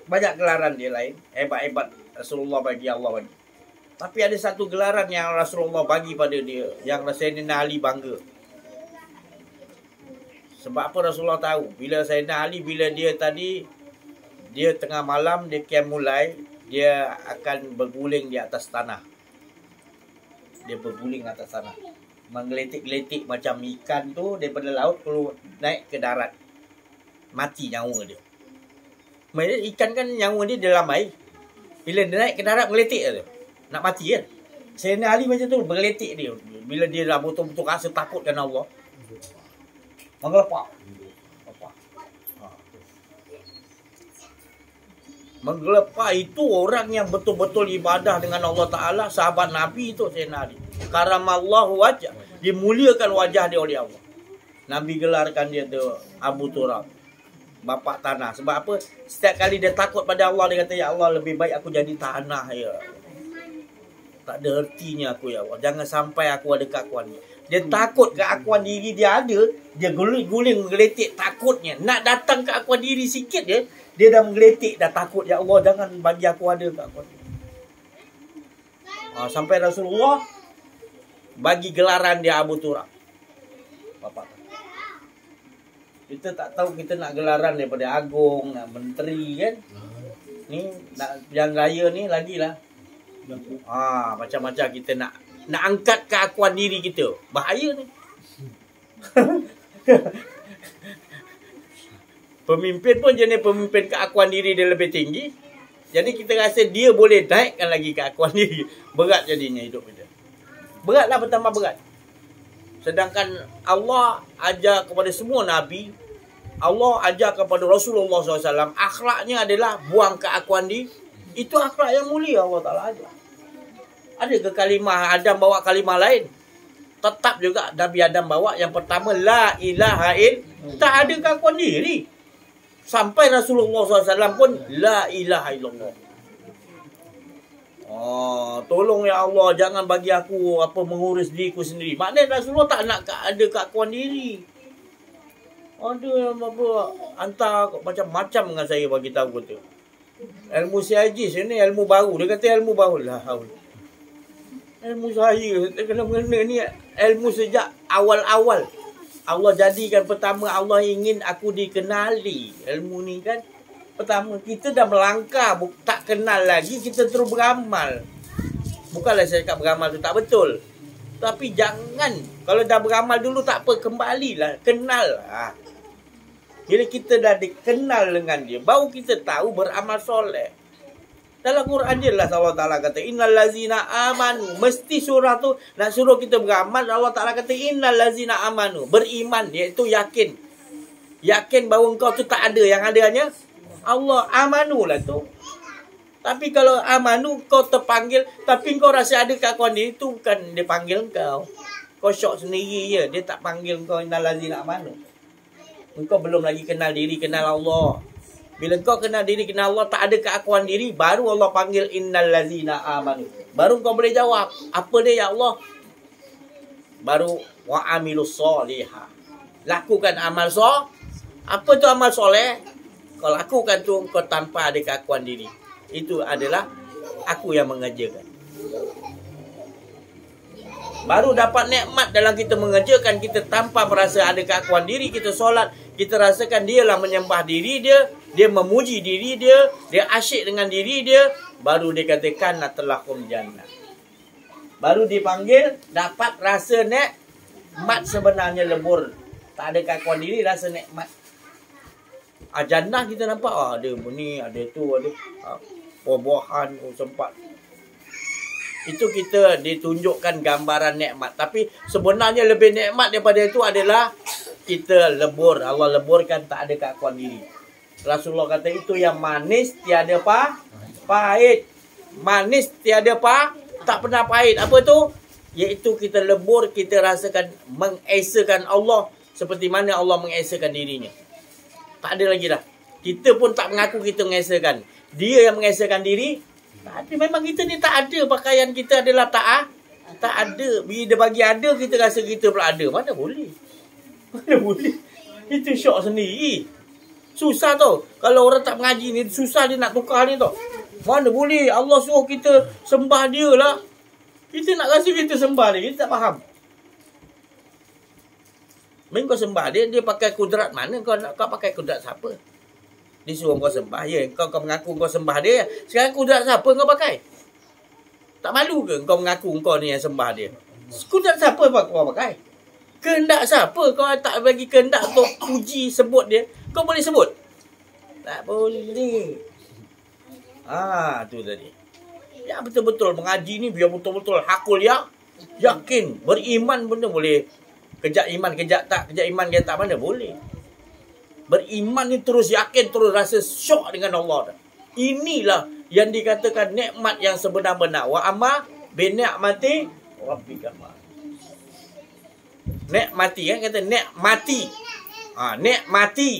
banyak gelaran dia lain, hebat-hebat Rasulullah bagi, Allah bagi. Tapi ada satu gelaran yang Rasulullah bagi pada dia, yang Sayyidina Ali bangga. Sebab apa Rasulullah tahu? Bila Sayyidina Ali, bila dia tengah malam, dia mulai, dia akan berguling di atas tanah. Dia berguling atas tanah. Menggeletik-geletik macam ikan tu daripada laut keluar naik ke darat. Mati nyawa dia. Maksudnya ikan kan nyawa dia dalam air. Bila dia naik ke darat menggeletik dia. Nak mati kan? Sayyidina Ali macam tu bergeletik dia. Bila dia dah betul-betul rasa takut dengan Allah, menggelepak. Menggelepak itu orang yang betul-betul ibadah dengan Allah Ta'ala. Sahabat Nabi itu Sayyidina Ali. Karamallahu wajah. Dimuliakan wajah dia oleh Allah. Nabi gelarkan dia tu Abu Turab, bapak tanah. Sebab apa? Setiap kali dia takut pada Allah, dia kata, ya Allah, lebih baik aku jadi tanah ya. Tak ada ertinya aku ya Allah. Jangan sampai aku ada keakuan ni. Dia takut keakuan diri dia ada. Dia guling-guling menggeletik takutnya. Nak datang keakuan diri sikit dia dah menggeletik, dah takut. Ya Allah, jangan bagi aku ada keakuan diri. Sampai Rasulullah bagi gelaran dia Abu Turab, bapak. Kita tak tahu kita nak gelaran daripada agung, nak menteri kan. Ni nak yang raya ni lagilah. Macam-macam kita nak angkat keakuan diri kita. Bahaya ni. Pemimpin pun jenis pemimpin keakuan diri dia lebih tinggi. Jadi kita rasa dia boleh naikkan lagi keakuan diri. Berat jadinya hidup kita. Beratlah, bertambah berat. Sedangkan Allah ajar kepada semua Nabi, Allah ajar kepada Rasulullah SAW, akhlaknya adalah buang keakuan diri. Itu akhlak yang mulia Allah Ta'ala ajar. Ada ke kalimah Adam bawa kalimah lain? Tetap juga Nabi Adam bawa yang pertama, la ilaha illallah. Tak ada keakuan diri. Sampai Rasulullah SAW pun, la ilaha illallah. Tolong ya Allah, jangan bagi aku mengurus diriku sendiri. Maknanya Rasulullah tak nak ada keakuan diri. Ada hantar macam-macam dengan saya bagi tahu tu. Ilmu siajis ni ilmu baru. Dia kata ilmu baru lah. Ilmu saya kena mengena ni ilmu sejak awal-awal. Allah jadikan pertama, Allah ingin aku dikenali. Ilmu ni kan pertama kita dah melangkah, tak kenal lagi, kita terus beramal. Bukanlah saya cakap beramal tu tak betul. Tapi jangan, kalau dah beramal dulu tak apa, kembalilah, kenal. Bila kita dah dikenal dengan dia, baru kita tahu beramal soleh. Dalam Quran je lah Allah Ta'ala kata, innal lazina amanu. Mesti surah tu nak suruh kita beramal. Allah Ta'ala kata, innal lazina amanu. Beriman, iaitu yakin. Yakin bahawa engkau tu tak ada. Yang ada hanya Allah. Amanu lah tu. Tapi kalau amanu, kau terpanggil, tapi kau rasa ada keakuan diri, tu bukan dia panggil kau. Kau syok sendiri je. Dia tak panggil kau innal lazina amanu. Engkau belum lagi kenal diri, kenal Allah. Bila kau kenal diri, kenal Allah, tak ada keakuan diri, baru Allah panggil innal lazina amanu. Baru kau boleh jawab, apa dia ya Allah? Baru wa amilus solihah. Lakukan amal soleh. Apa tu amal soleh? Kau lakukan tu kau tanpa ada keakuan diri. Itu adalah aku yang mengerjakan. Baru dapat nikmat dalam kita mengerjakan, kita tanpa merasa ada keakuan diri. Kita solat, kita rasakan dialah menyembah diri dia, dia memuji diri dia, dia asyik dengan diri dia. Baru dikatakan natalakum jannah. Baru dipanggil, dapat rasa nikmat sebenarnya lebur. Tak ada keakuan diri, rasa nikmat. Jannah kita nampak, ada ni, ada tu, ada buah-buahan, sempat. Itu kita ditunjukkan gambaran nikmat. Tapi sebenarnya lebih nikmat daripada itu adalah kita lebur. Allah leburkan, tak ada keakuan diri. Rasulullah kata itu yang manis tiada pahit. Manis tiada tak pernah pahit. Apa tu? Iaitu kita lebur, kita rasakan mengesakan Allah seperti mana Allah mengesakan dirinya. Tak ada lagi dah. Kita pun tak mengaku kita mengesakan. Dia yang mengesakan diri. Tak ada. Memang kita ni tak ada. Pakaian kita adalah tak ada. Bila dia bagi ada, kita rasa kita pula ada. Mana boleh? Mana boleh? Itu syok sendiri. Susah tau. Kalau orang tak mengaji ni, susah dia nak tukar ni tau. Mana boleh? Allah suruh kita sembah dia lah. Kita nak rasa kita sembah dia. Kita tak faham. Main kau sembah dia, dia pakai kudrat mana? Kau pakai kudrat siapa? Dia suruh kau sembah. Ya, kau mengaku kau sembah dia. Sekarang kudrat siapa kau pakai? Tak malu ke kau mengaku kau ni yang sembah dia? Kudrat siapa kau pakai? Kehendak siapa kau tak bagi kehendak untuk puji sebut dia? Kau boleh sebut? Tak boleh. Tu tadi. Ya betul-betul mengaji ni biar betul-betul hakul ya. Yakin, beriman benda boleh. Kejap iman, kejap iman, kejap tak mana boleh. Beriman ni terus yakin, terus rasa syok dengan Allah. Inilah yang dikatakan nikmat yang sebenar-benar. Wa amma bi ni'mati rabbika. Nikmati kan kata nikmati. Nikmati.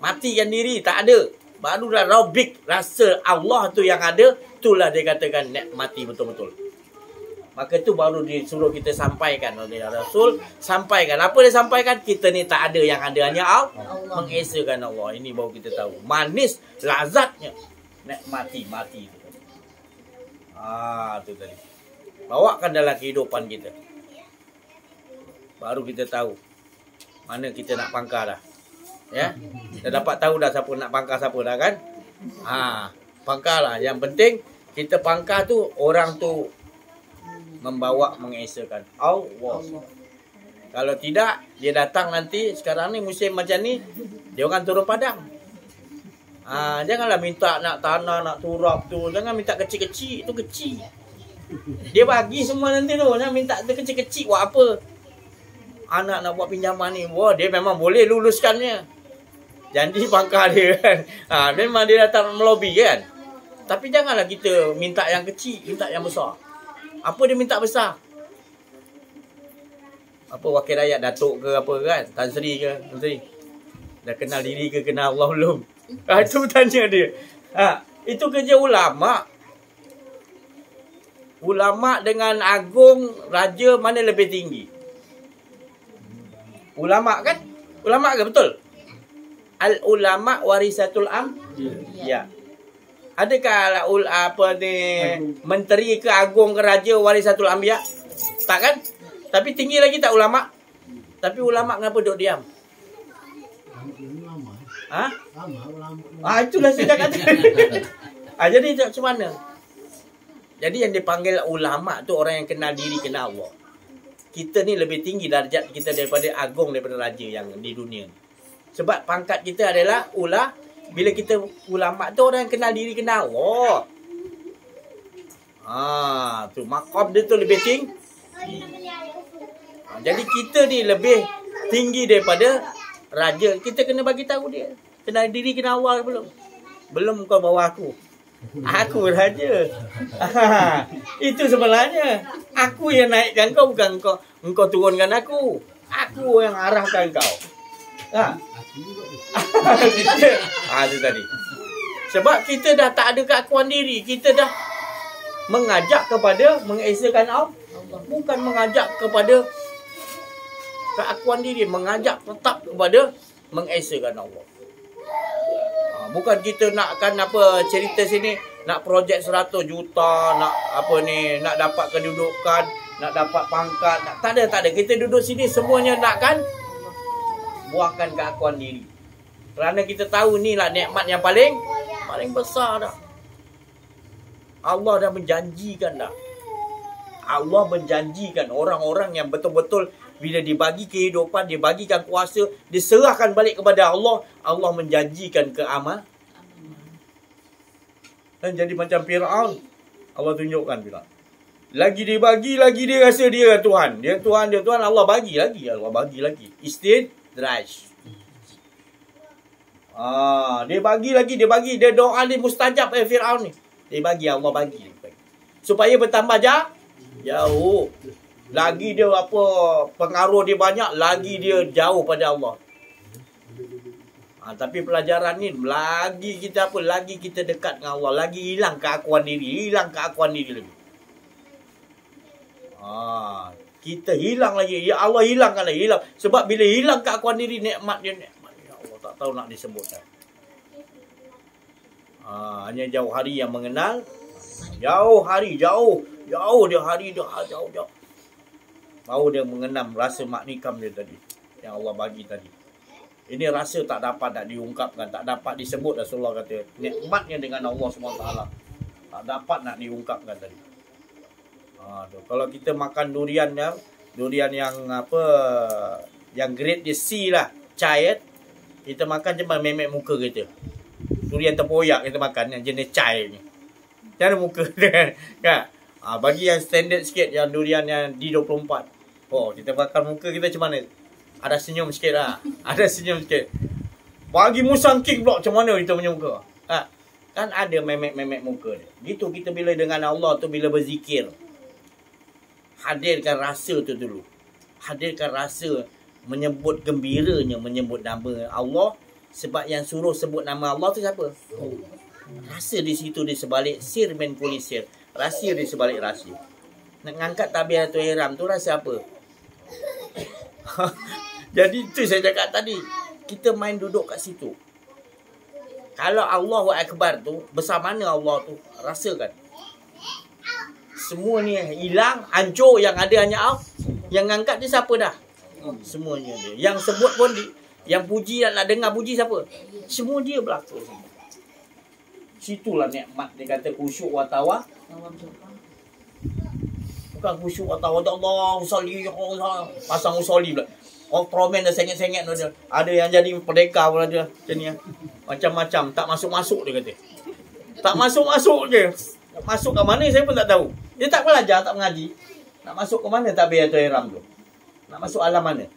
Matikan diri tak ada. Barulah rabbik, rasa Allah tu yang ada, itulah dia katakan nikmati betul-betul. Maka tu baru disuruh kita sampaikan oleh Rasul. Sampaikan. Apa dia sampaikan? Kita ni tak ada, yang ada hanya Allah. Mengesakan Allah. Ini baru kita tahu. Manis, lazatnya. Nikmati, mati. Tu tadi. Bawakan dalam kehidupan kita. Baru kita tahu mana kita nak pangkal dah. Ya. Dah dapat tahu dah siapa nak pangkal siapa dah kan? Pangkal lah. Yang penting kita pangkal tu orang tu membawa mengesakan Allah. Kalau tidak, dia datang nanti, sekarang ni musim macam ni, dia orang turun padang. Janganlah minta nak tanah, nak turap tu. Jangan minta kecil-kecil, tu kecil. Dia bagi semua nanti tu. Jangan minta tu kecil-kecil, buat apa? Anak nak buat pinjaman ni, wah dia memang boleh luluskannya. Janji pangkal dia kan. Memang dia datang melobi kan. Tapi janganlah kita minta yang kecil, minta yang besar. Apa dia minta besar? Apa wakil rakyat Datuk ke apa kan? Tan Sri ke? Menteri. Dah kenal diri ke kenal Allah belum? Itu tanya dia. Itu kerja ulama. Ulama dengan agung raja mana lebih tinggi? Ulama kan? Ulama ke betul? Al ulama warisatul ya. Adakah apa ni menteri ke agung ke raja warisatul anbiya? Tak kan? Tapi tinggi lagi tak ulama? Tapi ulama kenapa duduk diam? Itulah saya dah kata. Jadi macam mana? Jadi yang dipanggil ulama tu orang yang kenal diri, kenal Allah. Kita ni lebih tinggi darjat kita daripada agung daripada raja yang di dunia. Sebab pangkat kita adalah bila kita ulama tu orang yang kenal diri, kenal Allah. Tu maqam dia tu lebih tinggi. Jadi kita ni lebih tinggi daripada raja. Kita kena bagi tahu dia. Kenal diri, kenal Allah belum? Belum kau bawa aku. Aku raja. Itu sebenarnya. Aku yang naikkan kau, bukan engkau turunkan aku. Aku yang arahkan kau. Itu tadi. Sebab kita dah tak ada keakuan diri. Kita dah mengajak kepada mengesakan Allah. Bukan mengajak kepada keakuan diri. Mengajak tetap kepada mengesakan Allah. Bukan kita nakkan apa cerita sini, nak projek 100 juta, nak apa ni, nak dapat kedudukan, nak dapat pangkat. Tak ada. Kita duduk sini semuanya nakkan buahkan keakuan diri. Kerana kita tahu ni lah nikmat yang paling besar dah. Allah dah menjanjikan dah. Allah menjanjikan orang-orang yang betul-betul bila dibagi kehidupan, dibagikan kuasa, diserahkan balik kepada Allah, Allah menjanjikan keamanan. Dan jadi macam Fir'aun. Allah tunjukkan Fir'aun. Lagi dibagi, lagi dia rasa dia Tuhan. Dia Tuhan, Allah bagi lagi. Allah bagi lagi. Istidraj. Dia bagi lagi, dia doa dia mustajab Fir'aun ni. Dia bagi, Allah bagi. Supaya bertambah jauh. Lagi dia apa pengaruh dia banyak, lagi dia jauh pada Allah. Tapi pelajaran ni lagi kita dekat dengan Allah, lagi hilang keakuan diri lagi. Kita hilang lagi, ya Allah hilangkan lagi, hilang. Sebab bila hilang keakuan diri, nikmat dia ya Allah tak tahu nak disebut dah. Hanya jauh hari yang mengenal, jauh dia hari dah jauh. Baru dia mengenam rasa maknikam dia tadi. yang Allah bagi tadi. Ini rasa tak dapat nak diungkapkan, tak dapat disebut. Rasulullah kata nikmatnya dengan Allah SWT tak dapat nak diungkapkan tadi. Kalau kita makan durian yang apa, yang grade dia C lah, cai, kita makan cuma memek muka kita. Durian terpoyak kita makan yang jenis cai ni, macam mana muka dia kan? Bagi yang standard sikit, yang durian yang D24, kita makan muka kita macam mana? Ada senyum sikit lah. Ada senyum sikit. Bagi musang king pula macam mana kita punya muka? Kan ada memek-memek muka dia. Gitu kita bila dengan Allah tu, bila berzikir, hadirkan rasa tu dulu. Hadirkan rasa menyebut gembiranya, menyebut nama Allah. Sebab yang suruh sebut nama Allah tu siapa? Rasa di situ, di sebalik sir men kulisir. Rahsia di sebalik rahsia. Nak ngangkat tabiatul ihram tu rasa apa? Jadi itu saya cakap tadi, kita main duduk kat situ. Kalau Allahu Akbar tu, besar mana Allah tu, rasakan. Semua ni hilang, hancur, yang ada hanya Allah. Yang ngangkat dia siapa dah? Semuanya dia. Yang sebut pun yang puji, nak dengar puji siapa? Semua dia berlaku. Situlah nikmat dia kata khusyuk wa tawa. Bukan khusyuk wa tawa Allah usolli, pasang usolli pula. Tromen dah sengit-sengit dia. Ada yang jadi pendekar pula dia macam ni. Macam-macam, tak masuk-masuk dia kata. Tak masuk-masuk je. Masuk ke mana saya pun tak tahu. Dia tak belajar, tak mengaji. Nak masuk ke mana tabiatul ihram tu? Nak masuk alam mana?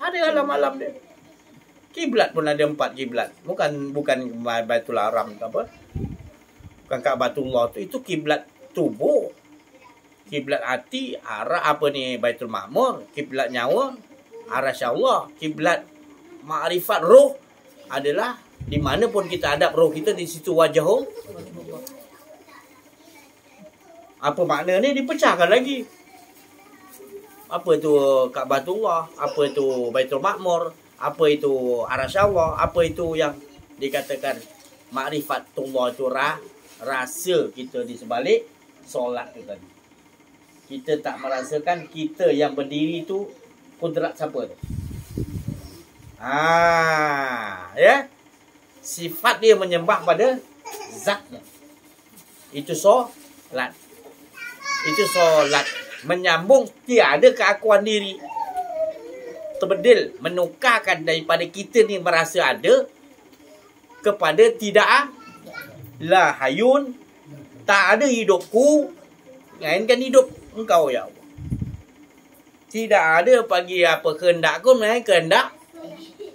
Ada alam-alam dia. Kiblat pun ada 4 kiblat. Bukan Baitul Haram ke apa. Bukan Ka'batullah tu. Itu kiblat tubuh. Kiblat hati, arah apa ni, Baitul Ma'mur. Kiblat nyawa, arah Allah. Kiblat ma'rifat roh adalah di mana pun kita hadap roh kita, di situ wajah. Apa makna ni? Dipecahkan lagi. Apa itu Ka'batullah, apa itu Baitul Ma'mur, apa itu arah Allah, apa itu yang dikatakan ma'rifatullah itu rasa kita di sebalik solat tu tadi. Kita tak merasakan kita yang berdiri tu kudrat siapa tu. Ya. Sifat dia menyembah pada zatnya. Itu solat. Itu solat. Menyambung tiada keakuan diri. Terbedil. Menukarkan daripada kita ni merasa ada kepada tidak la hayun. Tak ada hidupku. Melainkan hidup engkau ya Allah. Tidak ada bagi apa kehendakku melainkan kehendak.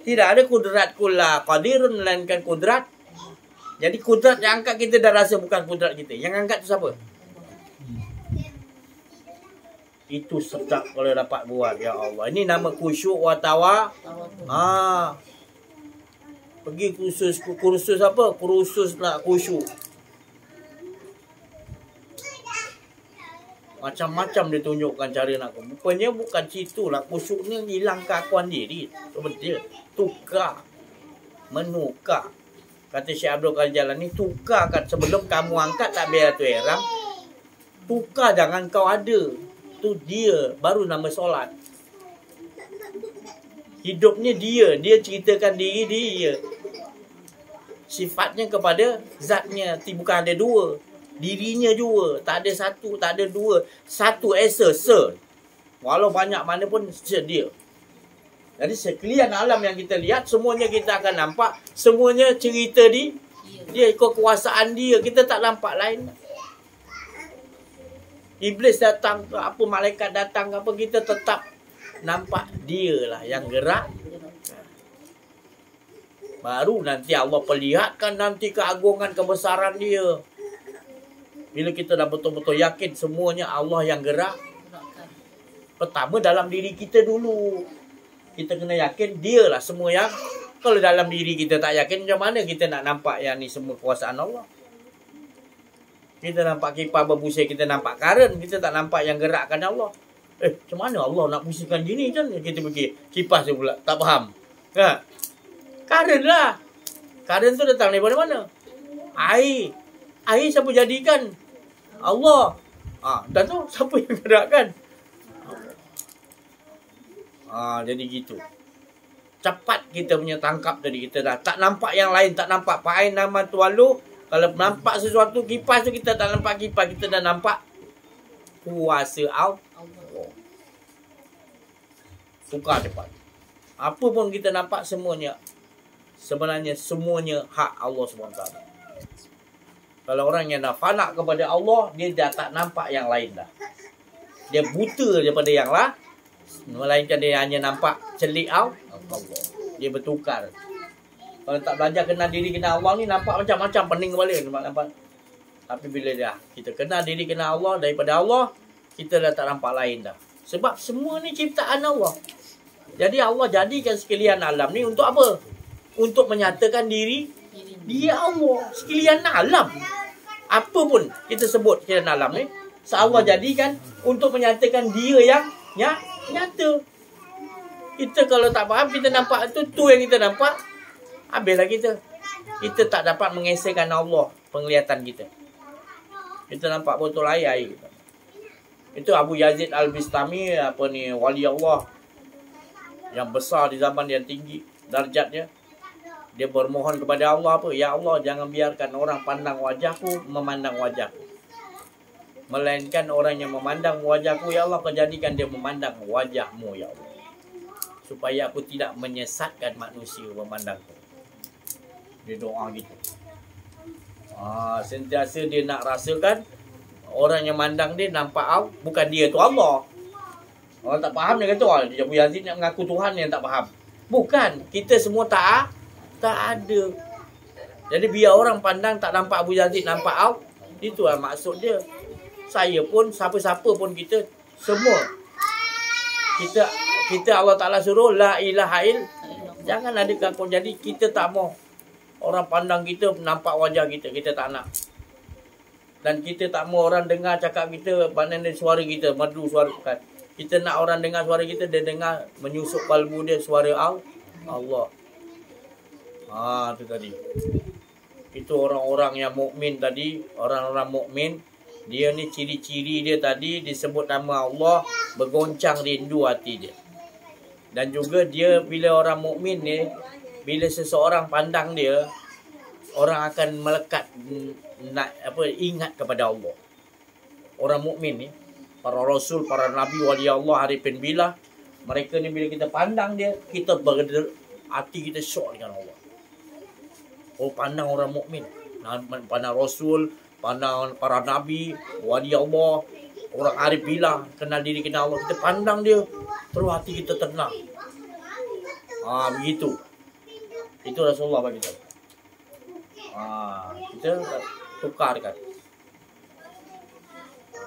Tidak ada kudratku la qadirun melainkan kudrat. Jadi kudrat yang angkat kita dah rasa bukan kudrat kita. Yang angkat tu siapa? Itu sedap kalau dapat buat ya Allah. Ini nama khusyuk wa tawa. Pergi kursus apa? Kursus nak khusyuk. Macam-macam dia tunjukkan cara nak. Rupanya bukan situ lah. Khusyuk ni hilang keakuan diri. Betul. Tukar. Menukar. Kata Syekh Abdul Qadir Jalani, tukarkan sebelum kamu angkat takbiratul ihram. Tukar, jangan kau ada. Tu dia. Baru nama solat. Hidupnya dia. Dia ceritakan diri dia. Sifatnya kepada zatnya. Bukan ada dua. Dirinya juga. Tak ada satu, tak ada dua. Satu esa, walau banyak mana pun dia. Jadi sekalian alam yang kita lihat, semuanya kita akan nampak. Semuanya cerita dia ikut kuasaan dia. Kita tak nampak lain. Iblis datang ke apa, malaikat datang ke apa, kita tetap nampak dia lah yang gerak. Baru nanti Allah perlihatkan nanti keagungan, kebesaran dia. Bila kita dah betul-betul yakin semuanya Allah yang gerak. Pertama dalam diri kita dulu. Kita kena yakin dia lah semua yang. Kalau dalam diri kita tak yakin, macam mana kita nak nampak yang ni semua kuasaan Allah? Kita nampak kipas berbusik, kita nampak karen, kita tak nampak yang gerakkan Allah. Macam mana Allah nak pusingkan gini kan? Kita fikir kipas tu pula, tak faham. Karen lah. Karen tu datang daripada mana? Air. Air siapa jadikan? Allah. Dan tu siapa yang gerakkan? Jadi gitu. Cepat kita punya tangkap tadi. Kita dah tak nampak yang lain, tak nampak Pak Ain nama Tualu. Kalau nampak sesuatu kipas tu kita tak nampak kipas, kita dah nampak kuasa Allah. Tukar cepat. Apa pun kita nampak semuanya sebenarnya semuanya hak Allah SWT. Kalau orang yang dah fana kepada Allah, dia dah tak nampak yang lain dah. Dia buta daripada yang lah. Melainkan dia hanya nampak celik Allah. Dia bertukar. Kalau tak belajar kenal diri kenal Allah ni, nampak macam-macam, pening kepala nampak. Tapi bila dah kita kenal diri kenal Allah, daripada Allah, kita dah tak nampak lain dah. Sebab semua ni ciptaan Allah. Jadi Allah jadikan sekalian alam ni untuk apa? Untuk menyatakan diri dia Allah. Sekalian alam. Apa pun kita sebut sekalian alam ni, Allah jadikan untuk menyatakan dia yang nyata. Kita kalau tak faham, kita nampak tu yang kita nampak, habislah kita. Kita tak dapat mengesahkan Allah penglihatan kita. Kita nampak botol air kita. Itu Abu Yazid Al-Bistami, wali Allah yang besar di zaman yang tinggi darjatnya. Dia bermohon kepada Allah apa? Ya Allah, jangan biarkan orang pandang wajahku memandang wajahku, melainkan orang yang memandang wajahku, ya Allah, kau jadikan dia memandang wajahmu, ya Allah, supaya aku tidak menyesatkan manusia memandangku. Dia doa gitu. Sentiasa dia nak rasakan orang yang mandang dia nampak Allah, bukan dia tu Allah. Orang tak faham dia kata, dia Abu Yazid nak mengaku Tuhan yang tak faham. Bukan, kita semua tak ada. Jadi biar orang pandang tak nampak Abu Yazid, nampak Allah. Itulah maksud dia. Saya pun, siapa-siapa pun kita, semua. Kita Allah Ta'ala suruh, la ilaha il. Jangan ada kau. Jadi kita tak mau orang pandang kita, nampak wajah kita. Kita tak nak. Dan kita tak mau orang dengar cakap kita, pandang suara kita, merdu suara. Kan. Kita nak orang dengar suara kita, dia dengar menyusup kalbu dia suara Allah. Itu tadi. Itu orang-orang yang mukmin tadi, orang-orang mukmin, dia ni ciri-ciri dia tadi disebut nama Allah, bergoncang rindu hati dia. Dan juga dia bila orang mukmin ni, bila seseorang pandang dia, orang akan melekat ingat kepada Allah. Orang mukmin ni, para rasul, para nabi, wali Allah, arifin billah, mereka ni bila kita pandang dia, kita hati kita syok dengan Allah. Pandang orang mukmin, pandang rasul, pandang para nabi, wali Allah, orang arif billah, kenal diri kenal Allah, kita pandang dia, terus hati kita tenang. Begitu. Itu Rasulullah bagi kita. Kita tukarkan.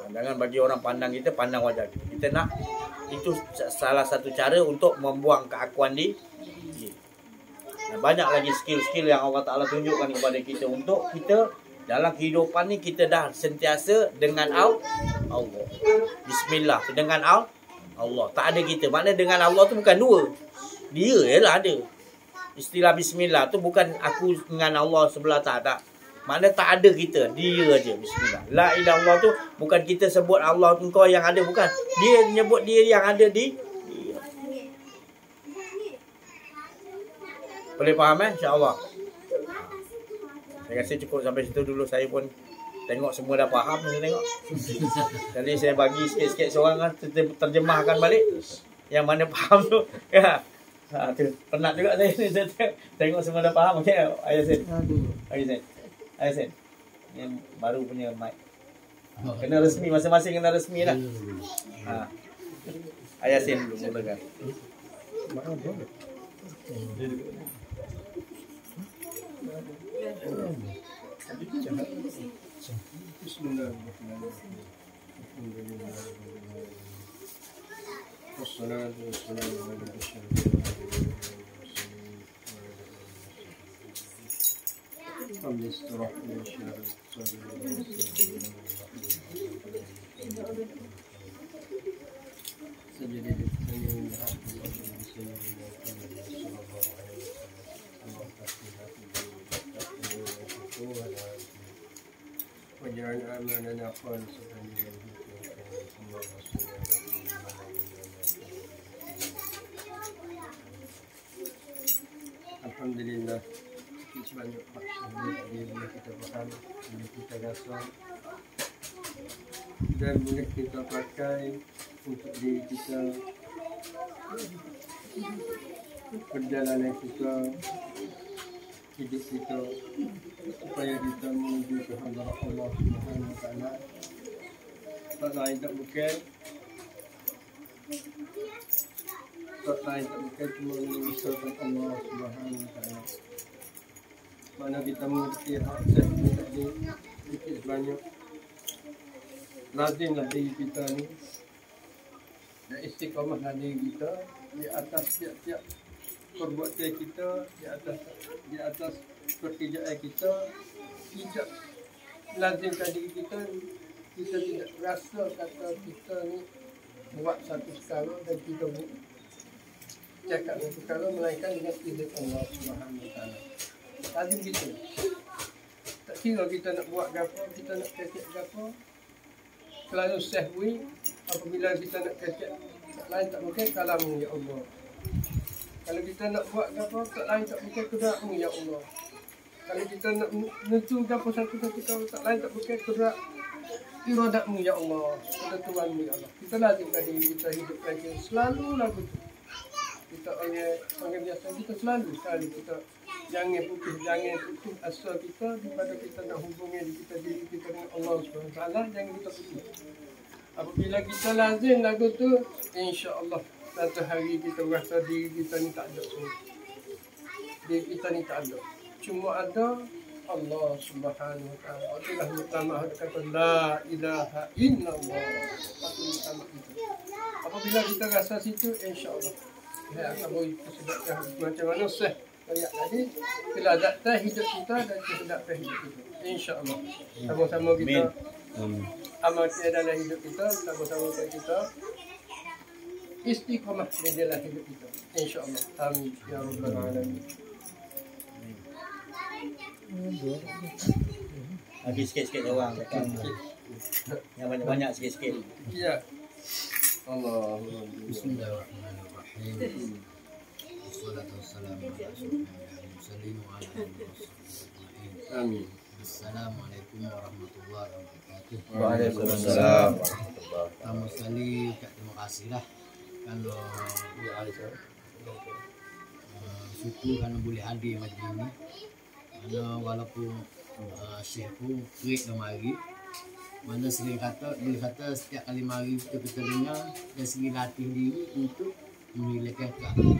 Jangan bagi orang pandang kita, pandang wajah kita. Kita nak, itu salah satu cara untuk membuang keakuan di. Banyak lagi skill-skill yang Allah Ta'ala tunjukkan kepada kita untuk kita dalam kehidupan ni kita dah sentiasa dengan Allah. Bismillah. Dengan Allah. Tak ada kita. Maknanya dengan Allah tu bukan dua. Dia lah ada. Istilah Bismillah tu bukan aku dengan Allah sebelah tak. Maknanya tak ada kita. Dia aja Bismillah. La ilaha illallah tu bukan kita sebut Allah engkau yang ada. Bukan. Dia menyebut dia yang ada di. Boleh faham InsyaAllah. Saya rasa cukup sampai situ dulu. Saya pun tengok semua dah faham. Saya tengok. Jadi saya bagi sikit-sikit seorang terjemahkan balik. Yang mana faham tu. Ya. Penat juga saya tengok semua dah faham. Okay. Ayah Sen. Yang baru punya mic. Kena resmi. Masing-masing kena resmi lah. Ayah Sen dulu mulakan. Alhamdulillah banyak boleh kita makan, boleh kita rasa dan boleh kita pakai untuk diri kita, perjalanan kita, hidup kita, supaya kita menuju ke hadirat Allah Subhanahu wa taala. Tak lain tak bukan cuma mengusahakan Allah Subhanahu wa taala. Mana kita mengerti hak ini tadi sedikit banyak, lazimlah diri kita ni dan istiqamahlah diri kita di atas tiap-tiap perbuatan kita, di atas pekerjaan kita. Tidak lazimkan diri kita tidak rasa kata kita ni buat satu perkara dan kita cakap satu perkara melainkan dengan izin Allah Subhanahu wa taala. Lazim gitu. Tak kira kita nak buat apa, kita nak kecek apa, selalu sahwi apabila kita nak kecek, tak lain tak mungkin kalammu ya Allah. Kalau kita nak buat apa, tak lain tak mungkin kudratmu ya Allah. Kalau kita nak menentu apa satu perkara, tak lain tak mungkin kudrat iradatmu ya Allah, ketentuanmu ya Allah. Kita lazimkan diri kita hidup lagi selalu lagu tu. Kita orang biasa kita selalu kita jangan putus asa kita daripada kita nak hubungi diri kita dengan Allah Subhanahu wa taala, jangan kita putus. Apabila kita lazim lagu tu, insya-Allah satu hari kita rasa diri kita ni tak ada semua. Diri kita ni tak ada. Cuma ada Allah Subhanahu wa taala. Itulah utama kata la ilaha illallah. Itu utama itu. Apabila kita rasa situ, insya-Allah akan beri kesedapkan macam mana sah ayat tadi, kelazatan hidup kita dan kesedapkan hidup kita. Insya-Allah. Sama-sama kita amalkan dalam hidup kita, sama-sama kita istiqamah di dalam hidup kita. Insya-Allah. Amin ya rabbal alamin. Bagi sikit-sikit orang yang banyak-banyak sikit-sikit. Ya. Allah. Bismillahirrahmanirrahim. Wassalatu wassalamu ala asyrofil wa ala alihi wasallam. Amin. Assalamualaikum warahmatullahi wabarakatuh. Waalaikumsalam. Pertama sekali terima kasihlah kalau syukur kerana boleh hadir majlis ini. Mana walaupun Syekh pun krik mari, mana sering boleh kata setiap kali mari kita dengar dari segi latih diri untuk menghilangkan keakuan.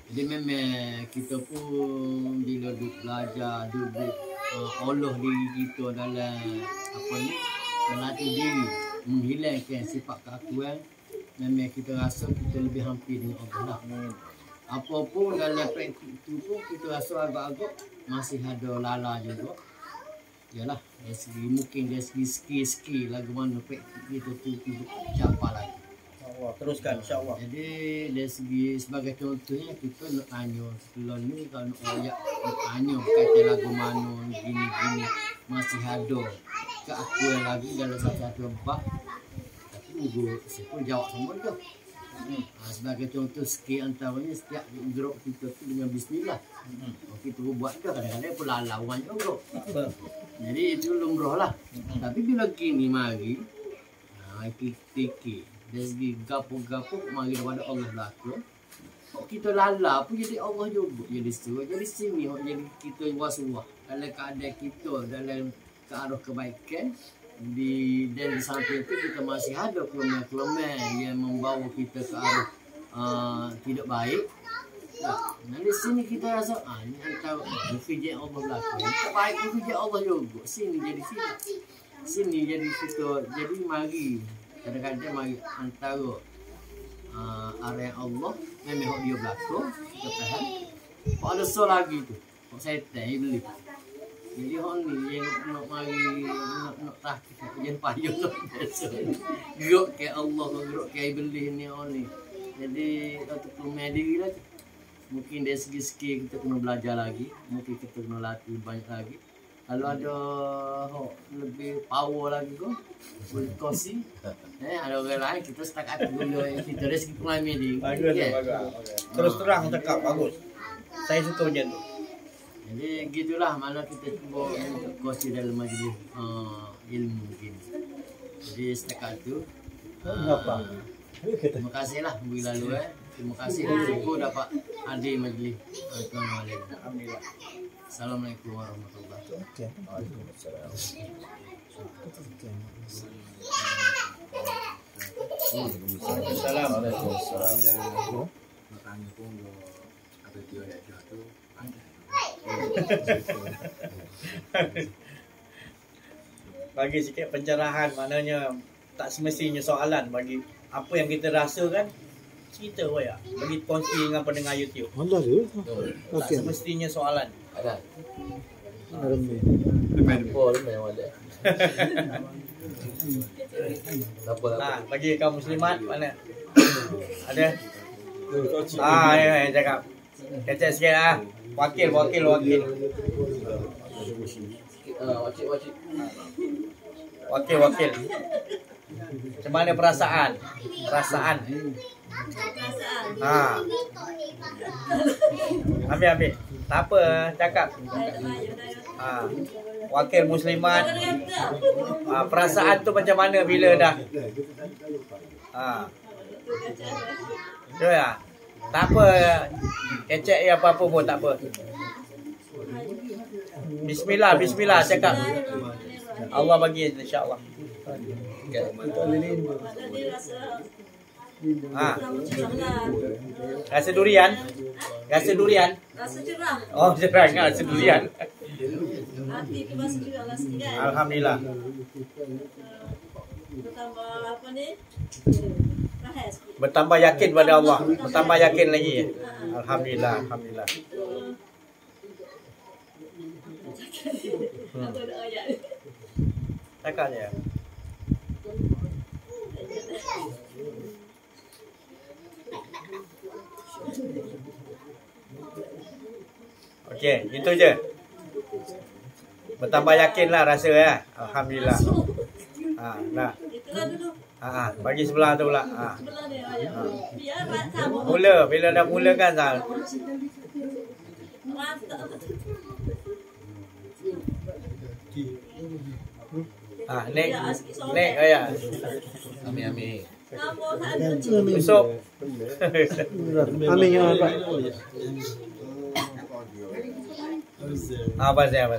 Jadi memang kita pun bila duduk belajar, duduk olah diri kita dalam apa ni, melatih diri menghilangkan sifat keakuan, memang kita rasa kita lebih hampir dengan Allah lah. Apapun dalam praktik itu pun kita rasa agak-agak masih ada lala juga. Yalah, dari segi mungkin dari segi skill lagu mana praktik kita tu kita capai lagi. Allah teruskan insya-Allah. Jadi dari segi sebagai contohnya kita nak tanya sebelum ni kalau nak tanya kata lagu mana gini-gini masih ada keakuan lagi dalam satu-satu bab. Tapi guru saya pun jawab semua tu. Sebagai contoh sikit antaranya setiap gerak kita tu dengan bismillah. Kita buat tu kadang-kadang pun lawan juga. Jadi itu lumrah lah. Tapi bila kini mari fikir dari segi gapo-gapo mari daripada Allah belaka. Kita lala pun jadi Allah juga. Jadi suruh jadi sini jadi kita was-was dalam keadaan kita dalam ke arah kebaikan. Dan di samping itu kita masih ada kelemahan-kelemahan yang membawa kita ke arah tidak baik. Nah di sini kita rasa ini antara kerja Allah belakang. Tak baik kerja Allah juga. Sini jadi sini jadi kita jadi mari kadang-kadang mari antara area Allah memang dia belakang kita faham. Kok ada so lagi tu. Kok setan iblis. Jadi orang ni yang nak mari nak tahqiq yang payah nak biasa. Gerak ke Allah, gerak ke iblis ni orang ni. Jadi untuk kelemahan diri lah. Mungkin dari segi skill kita kena belajar lagi, mungkin kita kena latih banyak lagi. Kalau ada lebih power lagi kau, boleh kongsi. Ada orang lain kita setakat dulu kita dari segi pengalaman diri. Bagus. Terus terang cakap bagus. Saya suka macam tu. Jadi gitulah mana kita cuba untuk kongsi dalam majlis ilmu mungkin. Jadi setakat tu. Terima kasih lah minggu lalu Terima kasih syukur dapat hadir majlis tuan Walid. Alhamdulillah. Assalamualaikum warahmatullahi wabarakatuh. Waalaikumsalam. Waalaikumsalam. Makanya pun ada dia yang jatuh. Bagi sikit pencerahan, maknanya tak semestinya soalan bagi apa yang kita rasakan cerita ya. Bagi kongsi dengan pendengar YouTube. Ada ke? Tak semestinya soalan. Ada. Ada ni. Apa yang ada? Apa? Nah, bagi kaum muslimat mana? Ada? Ya, cakap. Kecek sikit ah. Wakil. Wajib. Wakil. Macam mana perasaan? Ambil. Tak apa, cakap. Wakil muslimat. Perasaan tu macam mana bila dah? Ya. Tak apa. Kecek ya apa-apa pun tak apa. Bismillah cakap. Allah bagi insya-Allah. Rasa durian? Rasa cerah. Oh, cerah rasa durian. Hati tu masih juga lah sikit kan. Alhamdulillah. Bertambah apa ni? Rahas. Bertambah yakin pada Allah. Bertambah yakin lagi. Alhamdulillah. Apa dah ayat. Cakap je. Okey, itu je. Bertambah yakinlah rasa ya. Alhamdulillah. Nah. Itulah dulu. Bagi sebelah tu pula. Sebelah ni ayat. Biar sama. Mula, bila dah mula kan Zal. Naik ayat. Amin. Kamu tak ada. Besok. Amin ya Pak. Apa saya.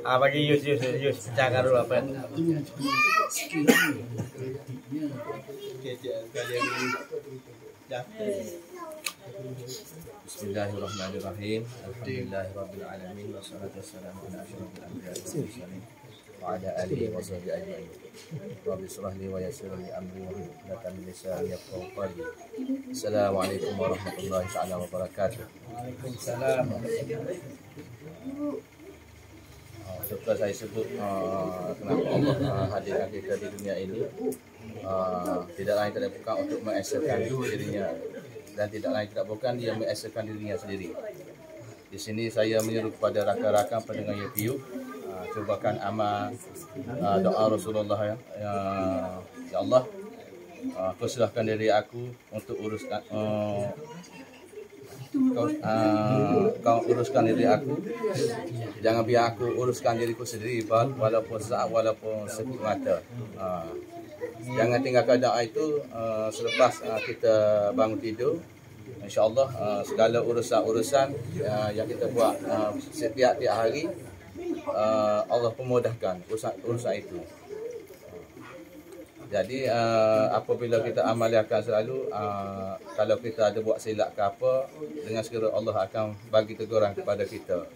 Bagi Yus cakap dulu apa. Bismillahirrahmanirrahim. Alhamdulillahirabbil alamin wassalatu wassalamu ala asyrofil anbiya'i wal mursalin wa ala alihi wa sahbihi ajma'in. Rabbi shrah li wa yassir li amri wa hlul 'uqdatam min lisani yafqahu qawli. Assalamualaikum warahmatullahi taala wabarakatuh. Waalaikumsalam. Suka saya sebut kenapa Allah hadirkan kita di dunia ini, tidak lain tidak bukan untuk mengesakan dirinya, dan tidak lain tidak bukan dia mengesakan dirinya sendiri. Di sini saya menyeru kepada rakan-rakan pendengar YouTube, cubakan amal doa Rasulullah ya Allah, persilahkan diri aku untuk uruskan kau uruskan diri aku. Jangan biar aku uruskan diriku sendiri, walaupun saat, walaupun sekejap mata. Jangan tinggalkan doa itu selepas kita bangun tidur. InsyaAllah segala urusan-urusan yang kita buat setiap hari, Allah pemudahkan urusan itu. Jadi apabila kita amaliakan selalu, kalau kita ada buat silap ke apa, dengan segera Allah akan bagi teguran kepada kita.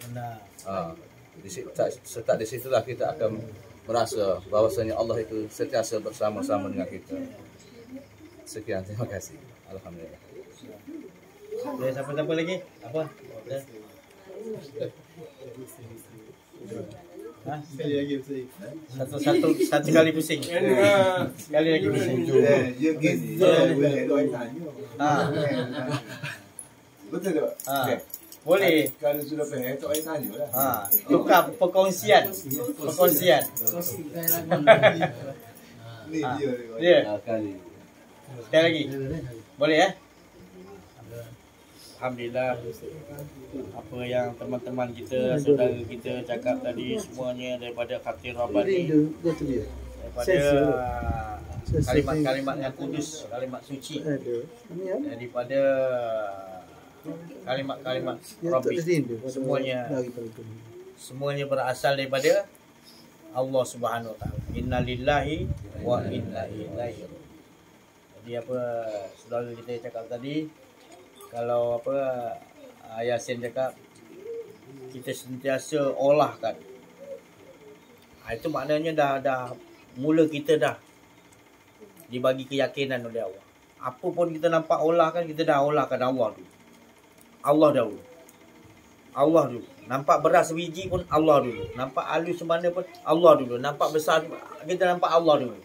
Start di situlah kita akan merasa bahawasanya Allah itu sentiasa bersama-sama dengan kita. Sekian, terima kasih. Alhamdulillah. Ada siapa-siapa lagi? Apa? Sekali lagi pusing. Satu kali pusing. Sekali lagi pusing. Betul tak? Boleh. Kalau sudah faham, tak payah tanya lah. Tukar perkongsian. Ni dia. Dia. Sekali lagi. Boleh Alhamdulillah, apa yang teman-teman kita, saudara kita cakap tadi semuanya daripada khatir Rabbani, daripada kalimat-kalimat yang kudus, kalimat suci, daripada kalimat-kalimat Rabbi, semuanya berasal daripada Allah Subhanahu Wa Taala. Inna lillahi wa inna ilaihi raji'un. Jadi apa saudara kita cakap tadi, kalau apa Yasin cakap, kita sentiasa olahkan. Itu maknanya dah mula kita dah dibagi keyakinan oleh Allah. Apa pun kita nampak olahkan, kita dah olahkan Allah dulu. Allah dahulu. Allah dulu. Nampak beras biji pun Allah dulu. Nampak halus semana pun Allah dulu. Nampak besar kita nampak Allah dulu.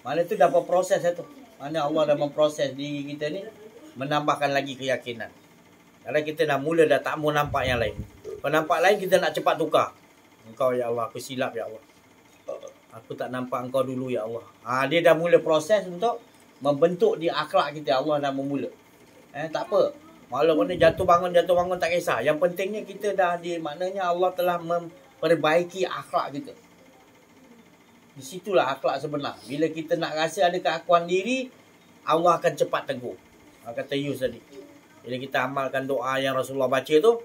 Mana tu dapat proses itu. Mana Allah dah memproses diri kita ni, menambahkan lagi keyakinan. Kalau kita dah mula dah tak mau nampak yang lain. Kalau nampak lain kita nak cepat tukar. Engkau ya Allah, aku silap ya Allah. Aku tak nampak engkau dulu ya Allah. Dia dah mula proses untuk membentuk di akhlak kita. Allah dah memula. Tak apa. Walaupun dia jatuh bangun tak kisah. Yang pentingnya kita dah maknanya Allah telah memperbaiki akhlak kita. Di situlah akhlak sebenar. Bila kita nak rasa ada keakuan diri, Allah akan cepat tegur. Kata Yus tadi. Bila kita amalkan doa yang Rasulullah baca tu,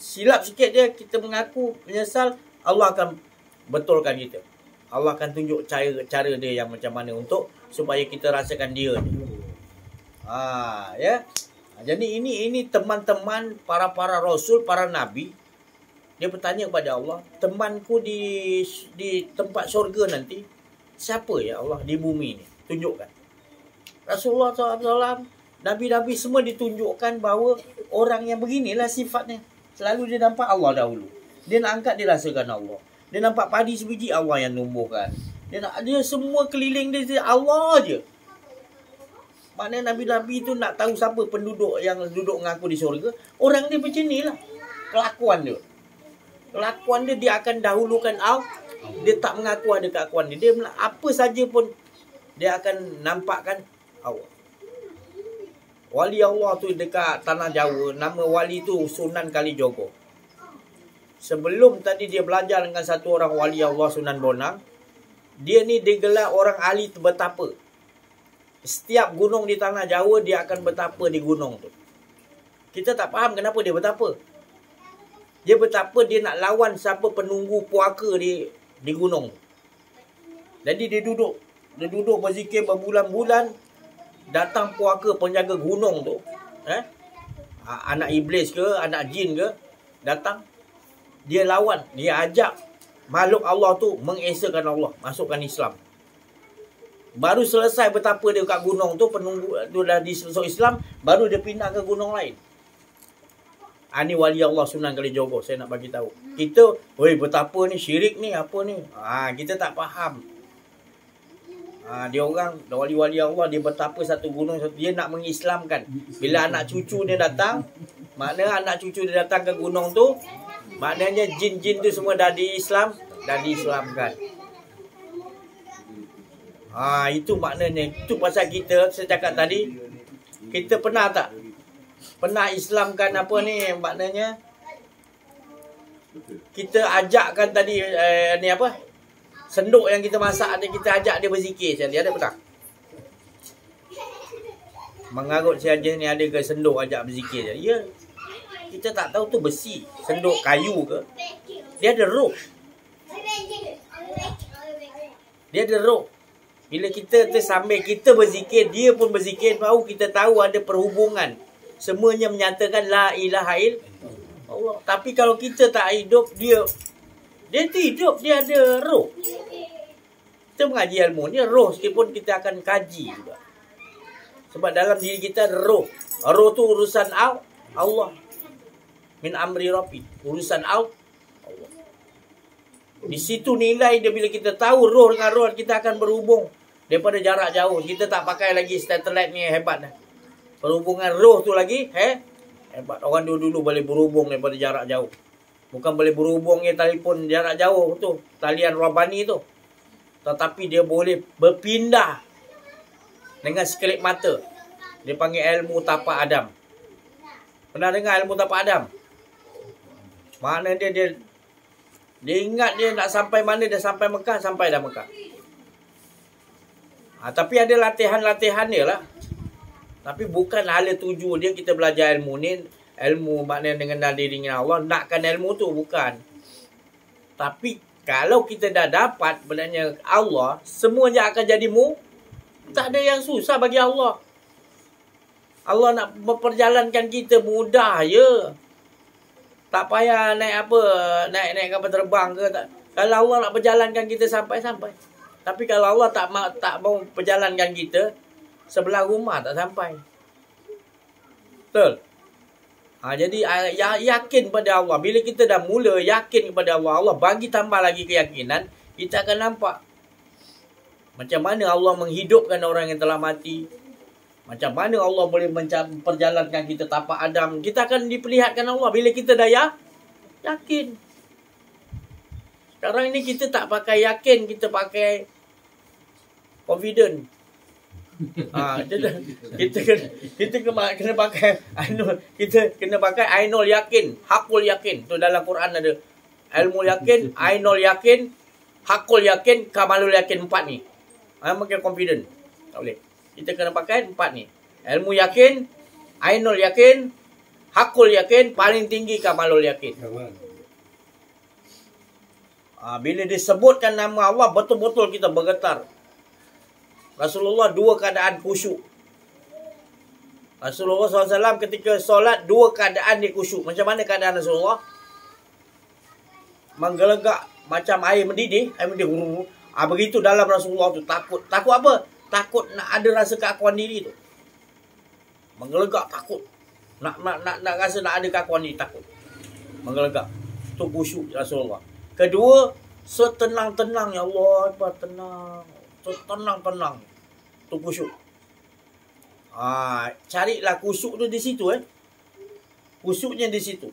silap sikit dia, kita mengaku, menyesal, Allah akan betulkan kita. Allah akan tunjuk cara dia yang macam mana untuk supaya kita rasakan dia ni. Ya. Jadi ini teman-teman para rasul, para nabi, dia bertanya kepada Allah, temanku di tempat syurga nanti siapa ya Allah di bumi ni? Tunjukkan. Rasulullah SAW, nabi-nabi semua ditunjukkan bahawa orang yang beginilah sifatnya. Selalu dia nampak Allah dahulu. Dia nak angkat, dia rasakan Allah. Dia nampak padi sebiji, Allah yang numbuhkan. Dia semua keliling dia Allah je. Maknanya nabi-nabi tu nak tahu siapa penduduk yang duduk dengan aku di syurga. Orang dia macam ni lah. Kelakuan dia. Kelakuan dia, dia akan dahulukan Allah. Dia tak mengaku ada keakuan dia. Dia apa saja pun dia akan nampakkan Allah. Wali Allah tu dekat tanah Jawa, nama wali tu Sunan Kalijogo. Sebelum tadi dia belajar dengan satu orang wali Allah, Sunan Bonang, dia ni digelar orang ahli bertapa. Setiap gunung di tanah Jawa dia akan bertapa di gunung tu. Kita tak faham kenapa dia bertapa. Dia bertapa, dia nak lawan siapa penunggu puaka di gunung. Jadi dia duduk berzikir berbulan-bulan. Datang puaka penjaga gunung tu, anak iblis ke, anak jin ke, datang. Dia lawan, dia ajak makhluk Allah tu mengesakan Allah, masukkan Islam. Baru selesai betapa dia kat gunung tu, penunggu tu dah diselesai Islam, baru dia pindah ke gunung lain. Ni wali Allah Sunan Kalijogo, saya nak bagi tahu. Kita, betapa ni syirik ni, apa ni? Kita tak faham. Dia orang, wali-wali Allah, dia bertapa satu gunung, dia nak mengislamkan. Bila anak cucu dia datang, maknanya anak cucu dia datang ke gunung tu, maknanya jin-jin tu semua dah diislamkan. Itu maknanya. Itu pasal kita, saya cakap tadi, kita pernah tak? Pernah islamkan apa ni, maknanya kita ajakkan tadi, ni apa? Senduk yang kita masak, kita ajak dia berzikir. Dia ada pernah? Mengarut saja ni ada ke senduk ajak berzikir. Ya. Kita tak tahu tu besi, senduk kayu ke. Dia ada roh. Dia ada roh. Bila kita sambil kita berzikir, dia pun berzikir, baru kita tahu ada perhubungan. Semuanya menyatakan la ilaha illallah. Tapi kalau kita tak hidup, dia hidup, dia ada roh. Kita mengaji ilmu ni, roh meskipun kita akan kaji juga. Sebab dalam diri kita ada roh. Roh tu urusan Allah. Min amri Rabbi. Urusan Allah. Di situ nilai dia, bila kita tahu roh dengan roh, kita akan berhubung daripada jarak jauh. Kita tak pakai lagi satelit ni, hebat dah. Perhubungan roh tu lagi hebat. Orang dulu boleh berhubung daripada jarak jauh. Bukan boleh berhubung telefon jarak jauh tu, talian Rabbani tu. Tetapi dia boleh berpindah dengan sekelip mata. Dia panggil ilmu tapak Adam. Pernah dengar ilmu tapak Adam? Mana dia ingat dia nak sampai mana, dia sampai Mekah, sampai dah Mekah. Tapi ada latihan-latihan dia lah. Tapi bukan hala tuju dia kita belajar ilmu ni. Ilmu maknanya mengenal diri dengan Allah. Nakkan ilmu tu, bukan. Tapi kalau kita dah dapat benarnya Allah, semuanya akan jadi tak ada yang susah bagi Allah. Allah nak memperjalankan kita mudah je. Tak payah naik naik kapal terbang ke tak. Kalau Allah nak perjalankan kita sampai. Tapi kalau Allah tak mau perjalankan kita, sebelah rumah tak sampai. Betul? Jadi yakin pada Allah. Bila kita dah mula yakin kepada Allah, Allah bagi tambah lagi keyakinan, kita akan nampak macam mana Allah menghidupkan orang yang telah mati. Macam mana Allah boleh memperjalankan kita tapak Adam. Kita akan diperlihatkan Allah bila kita dah yakin. Sekarang ini kita tak pakai yakin, kita pakai confident. Kita kena pakai ainul. Kita kena pakai ainul yakin, hakul yakin. Tu dalam Quran ada. Ilmu yakin, ainul yakin, hakul yakin, kamalul yakin, 4 ni. Makin confident. Tak boleh. Kita kena pakai 4 ni. Ilmu yakin, ainul yakin, hakul yakin, paling tinggi kamalul yakin. Bila disebutkan nama Allah, betul-betul kita bergetar. Rasulullah 2 keadaan khusyuk. Rasulullah SAW ketika solat 2 keadaan dia khusyuk. Macam mana keadaan Rasulullah? Menggelegak macam air mendidih. Begitu dalam Rasulullah tu takut. Takut apa? Takut nak ada rasa keakuan diri tu. Menggelegak takut. Nak rasa nak ada keakuan diri takut. Menggelegak. Tu khusyuk Rasulullah. Kedua, setenang-tenang ya Allah, tenang. Tenang-tenang. Tu khusyuk. Carilah khusyuk tu di situ Khusyuknya di situ.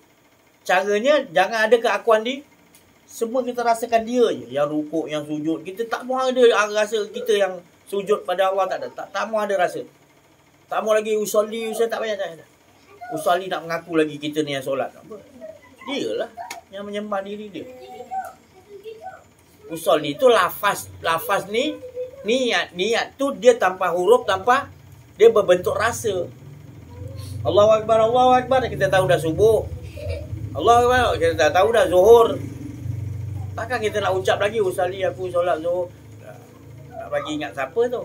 Caranya jangan ada keakuan diri. Semua kita rasakan dia je. Yang rukuk, yang sujud. Kita tak mau ada rasa kita yang sujud pada Allah. Tak ada. Tak mau ada rasa. Tak mau lagi usolli. Tak payah. Usolli nak mengaku lagi kita ni yang solat. Dia lah yang menyembah diri dia. Usolli tu lafaz. Lafaz ni niat tu dia tanpa huruf, tanpa dia berbentuk rasa. Allahu Akbar, kita tahu dah subuh. Allahu Akbar, kita dah tahu dah zuhur. Takkan kita nak ucap lagi usolli aku solat zuhur. Nak bagi ingat siapa tu?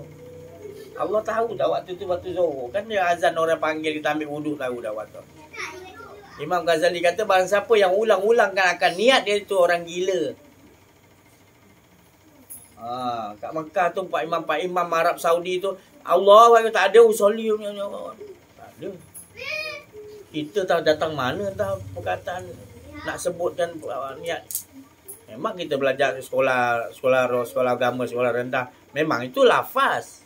Allah tahu dah waktu tu waktu zuhur. Kan dia azan orang panggil kita ambil wuduk, tahu dah waktu. Imam Ghazali kata barang siapa yang ulang-ulangkan akan niat dia tu orang gila. Kat Mekah tu Pak Imam Arab Saudi tu Allah tak ada usolli. Tak ada. Kita tak datang mana entah perkataan nak sebutkan niat. Memang kita belajar sekolah agama, sekolah rendah. Memang itu lafaz.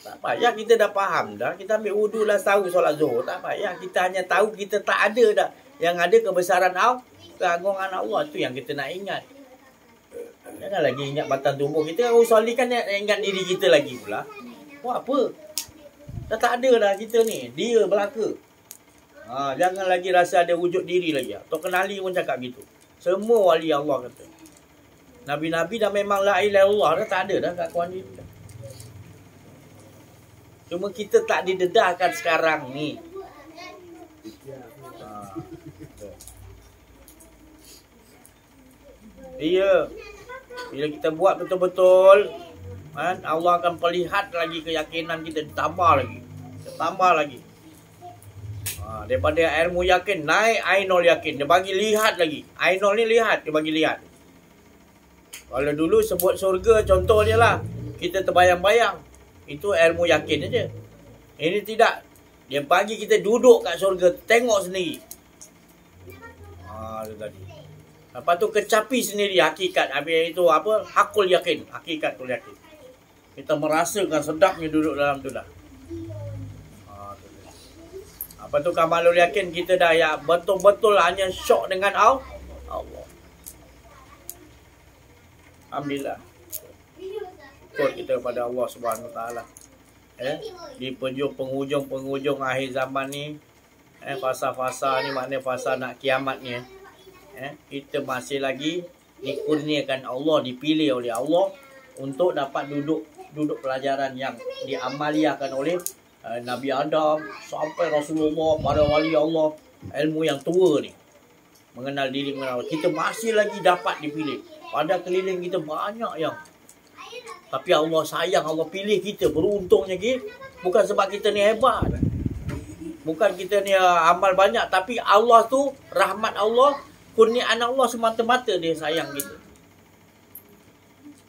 Tak payah kita dah faham dah. Kita ambil wudu lah tahu solat zuhur. Tak payah. Kita hanya tahu kita tak ada dah. Yang ada kebesaran Allah, keagungan Allah. Itu yang kita nak ingat. Jangan lagi ingat batang tubuh kita. Usolli kan ingat diri kita lagi pula. Buat apa? Dah tak ada dah kita ni. Dia belaka. Jangan lagi rasa ada wujud diri lagi. Tok Kenali pun cakap gitu. Semua wali Allah kata. Nabi-Nabi dah memang la ilaha illallah. Dah tak ada dah keakuan diri dah. Cuma kita tak didedahkan sekarang ni. Iya. Bila kita buat betul-betul, Allah akan perlihat lagi keyakinan kita ditambah lagi. Tambah lagi. Daripada ilmu yakin, naik ainul yakin. Dia bagi lihat lagi. Ainul ni lihat, dia bagi lihat. Kalau dulu sebut surga, contoh dia lah. Kita terbayang-bayang. Itu ilmu yakin aja. Ini tidak. Dia bagi kita duduk kat surga, tengok sendiri. Itu tadi. Lepas tu kecapi sendiri hakikat. Habis itu apa? Hakul yakin. Hakikatul yakin. Kita merasakan sedapnya duduk dalam tu dah. Lepas tu kamalul yakin kita dah betul-betul hanya syok dengan Allah. Alhamdulillah. Syukur kita kepada Allah Subhanahu Wa Taala. Di penghujung akhir zaman ni, fasa-fasa ni maknanya fasa nak kiamat ni, kita masih lagi dikurniakan Allah, dipilih oleh Allah untuk dapat duduk pelajaran yang diamaliakan oleh Nabi Adam sampai Rasulullah, para wali Allah, ilmu yang tua ni, mengenal diri, mengenal Allah. Kita masih lagi dapat dipilih. Pada keliling kita banyak yang, tapi Allah sayang, Allah pilih kita. Beruntungnya kita, bukan sebab kita ni hebat, bukan kita ni amal banyak, tapi Allah tu, rahmat Allah, kurniaan Allah semata-mata dia sayang kita.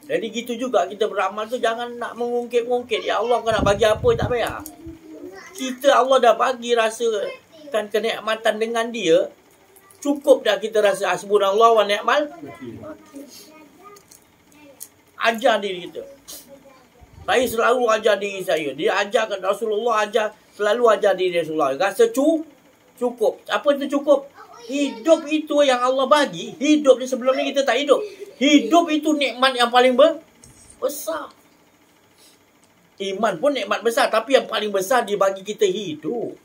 Jadi gitu juga kita beramal tu jangan nak mengungkit-ungkit. Ya Allah, kau nak bagi apa tak payah. Kita Allah dah bagi rasakan kenikmatan dengan dia. Cukup dah kita rasa hasbunallah wa ni'mal. Ajar diri kita. Saya selalu ajar diri saya. Dia ajarkan Rasulullah, selalu ajar diri Rasulullah. Rasa cukup. Apa itu cukup? Hidup itu yang Allah bagi. Hidup ni, sebelum ni kita tak hidup. Hidup itu nikmat yang paling besar. Iman pun nikmat besar, tapi yang paling besar dia bagi kita hidup.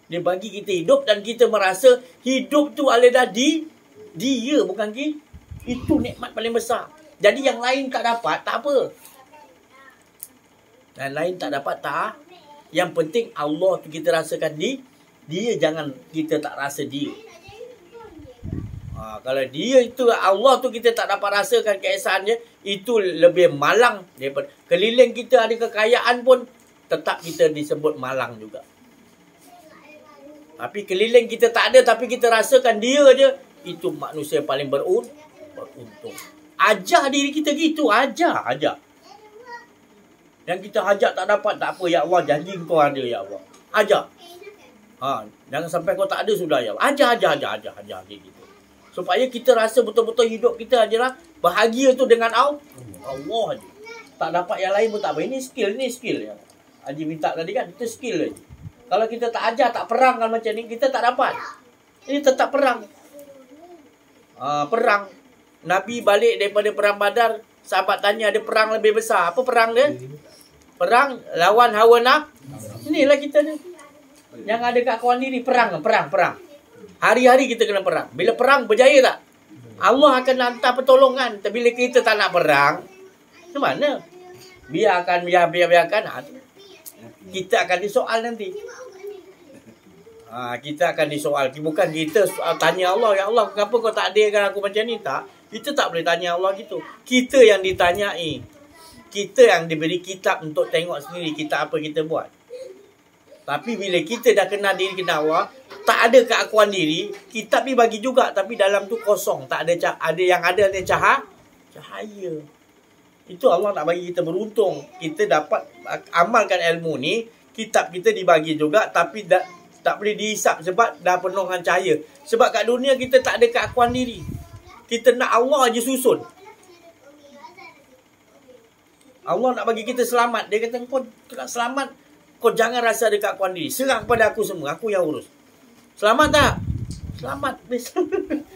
Dia bagi kita hidup dan kita merasa hidup tu adalah dia, bukan kita. Itu nikmat paling besar. Jadi yang lain tak dapat, tak apa. Yang lain tak dapat, tak. Yang penting Allah tu kita rasakan dia, jangan kita tak rasa dia. Kalau dia itu, Allah tu kita tak dapat rasakan keesaannya, itu lebih malang daripada keliling kita ada kekayaan pun tetap kita disebut malang juga. Tapi keliling kita tak ada, tapi kita rasakan dia je, itu manusia paling beruntung. Ajar diri kita gitu, ajar. Yang kita hajat tak dapat, tak apa, ya Allah, janji kau ada, ya Allah. Ajar. Jangan sampai kau tak ada sudah, ya Allah. Ajar gitu. Supaya kita rasa betul-betul hidup kita adalah bahagia tu dengan Allah je. Tak dapat yang lain pun tak apa. Ini skill ya. Haji minta tadi kan, itu skill je. Kalau kita tak ajar, tak perang kan macam ni, kita tak dapat. Ini tetap perang. Perang. Nabi balik daripada perang Badar, sahabat tanya ada perang lebih besar. Apa perang dia? Perang lawan hawa nafsu. Inilah kita ni. Yang ada kat kawan diri, perang. Hari-hari kita kena perang. Bila perang, berjaya tak? Allah akan hantar pertolongan. Tapi bila kita tak nak perang, macam mana? Biarkan. Kita akan disoal nanti. Kita akan disoal. Bukan kita tanya Allah, ya Allah, kenapa kau tak adakan aku macam ni? Tak. Kita tak boleh tanya Allah gitu. Kita yang ditanyai. Kita yang diberi kitab untuk tengok sendiri kita apa kita buat. Tapi bila kita dah kenal diri, kenal Allah, tak ada keakuan diri, kitab ni bagi juga, tapi dalam tu kosong, tak ada yang ada cahaya. Itu Allah nak bagi kita beruntung. Kita dapat amalkan ilmu ni, kitab kita dibagi juga, tapi tak boleh dihisap sebab dah penuh dengan cahaya. Sebab kat dunia kita tak ada keakuan diri. Kita nak Allah je susun. Allah nak bagi kita selamat. Dia kata, kau nak selamat, kau jangan rasa ada keakuan diri. Serah kepada aku semua, aku yang urus. Selamat tak? Selamat.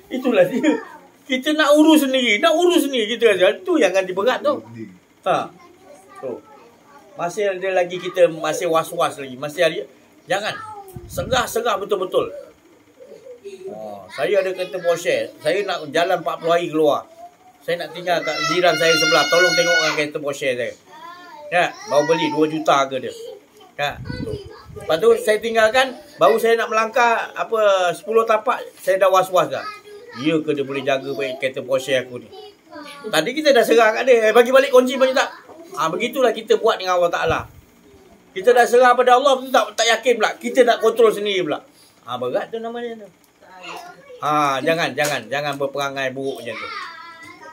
Itulah dia. Kita nak urus sendiri. Kita rasa. Itu yang akan diberat tu. Tu. Masih ada lagi kita, masih was-was lagi. Masih ada. Jangan. Serah betul-betul. Saya ada kereta Porsche. Saya nak jalan 40 hari keluar. Saya nak tinggal kat jiran saya sebelah. Tolong tengokkan kereta Porsche saya. Ya, baru beli 2 juta harga dia. Tu. Lepas tu saya tinggalkan, baru saya nak melangkah 10 tapak, saya dah was-was dah. Ya ke dia boleh jaga baik kereta Porsche aku ni? Tadi kita dah serah kat dia, bagi balik kunci macam tak. Begitulah kita buat dengan Allah Ta'ala. Kita dah serah pada Allah, tu tak yakin pula. Kita nak kontrol sendiri pula. Berat tu namanya tu. Jangan berperangai buruk macam tu.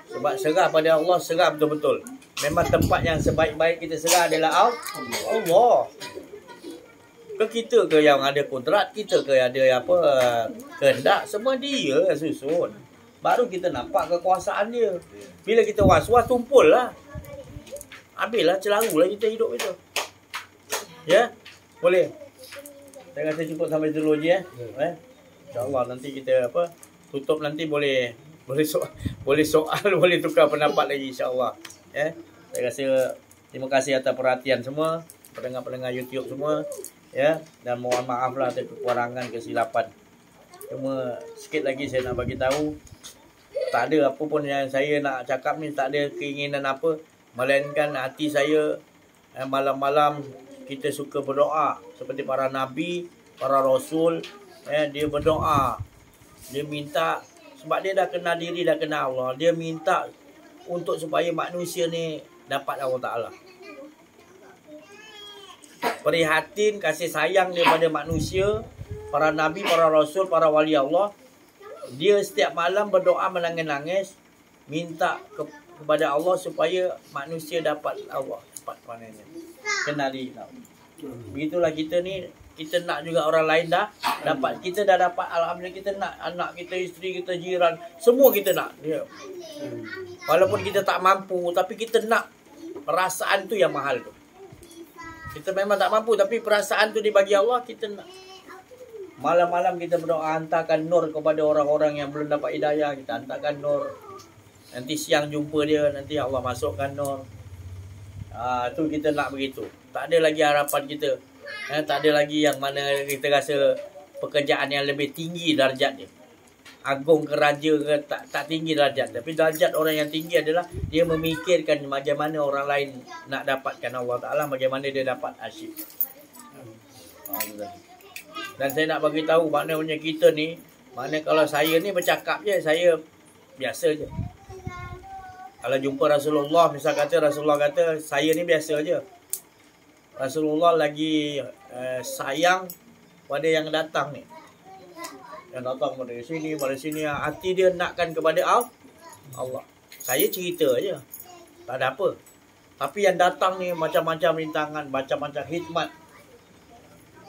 Sebab serah pada Allah, serah betul-betul. Memang tempat yang sebaik-baik kita serah adalah Allah. Kita ke yang ada kontrak, kita ke ada kehendak, semua dia susun. Baru kita nampak kekuasaan dia. Bila kita was-was, tumpul lah. Habislah, celarulah kita hidup itu. Ya? Boleh? Saya rasa cukup sampai dulu je. InsyaAllah nanti kita tutup nanti boleh soal, boleh tukar pendapat lagi insyaAllah. Saya rasa Terima kasih atas perhatian semua, pendengar-pendengar YouTube semua, ya. Dan mohon maaf lah atas kekurangan, kesilapan. Cuma sikit lagi saya nak bagi tahu, tak ada apa pun yang saya nak cakap ni, tak ada keinginan apa, melainkan hati saya malam-malam kita suka berdoa seperti para nabi, para rasul, dia berdoa. Dia minta, sebab dia dah kenal diri, dah kenal Allah. Dia minta untuk supaya manusia ni dapat Allah Ta'ala. Prihatin, kasih sayang daripada manusia, para nabi, para rasul, para wali Allah. Dia setiap malam berdoa menangis-nangis, minta kepada Allah supaya manusia dapat Allah, dapat panennya, kenal diri. Begitulah kita ni, kita nak juga orang lain dah dapat. Kita dah dapat, alhamdulillah. Kita nak anak kita, isteri kita, jiran, semua kita nak dia. Walaupun kita tak mampu, tapi kita nak. Perasaan tu yang mahal tu. Kita memang tak mampu, tapi perasaan tu dibagi Allah, kita nak. Malam-malam kita berdoa, hantarkan nur kepada orang-orang yang belum dapat hidayah. Kita hantarkan nur. Nanti siang jumpa dia, nanti Allah masukkan nur. Tu kita nak begitu. Tak ada lagi harapan kita. Tak ada lagi yang mana kita rasa pekerjaan yang lebih tinggi darjat dia. Agung ke raja ke, tak tinggi darjat. Tapi darjat orang yang tinggi adalah dia memikirkan bagaimana orang lain nak dapatkan Allah Ta'ala, bagaimana dia dapat asyik. Dan saya nak bagi tahu maknanya kita ni, mana kalau saya ni bercakap je, saya biasa je. Kalau jumpa Rasulullah, misal kata Rasulullah kata, saya ni biasa je. Rasulullah lagi sayang pada yang datang ni. Yang datang pada sini, hati dia nakkan kepada Allah. Saya cerita je, tak ada apa. Tapi yang datang ni macam-macam rintangan, macam-macam hikmat,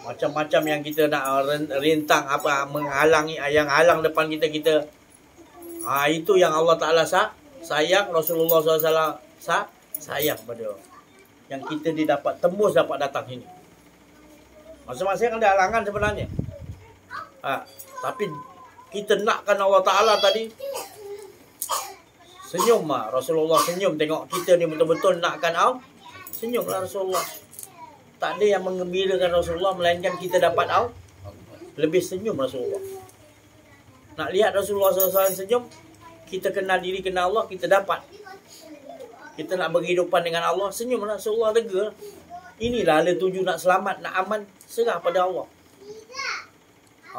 macam-macam yang kita nak rintang, apa menghalangi, yang halang depan kita. Itu yang Allah Ta'ala sayang, Rasulullah SAW sayang pada yang kita didapat tembus, dapat datang sini. Masing-masing ada halangan sebenarnya. Tapi kita nakkan Allah Ta'ala tadi. Senyum lah Rasulullah, senyum tengok kita ni betul-betul nakkan Allah. Senyumlah Rasulullah. Tak ada yang menggembirakan Rasulullah melainkan kita dapat Allah. Lebih senyum Rasulullah. Nak lihat Rasulullah SAW senyum, kita kenal diri, kenal Allah, kita dapat. Kita nak berkehidupan dengan Allah, senyum Rasulullah, lega. Inilah ala tuju nak selamat, nak aman, serah pada Allah.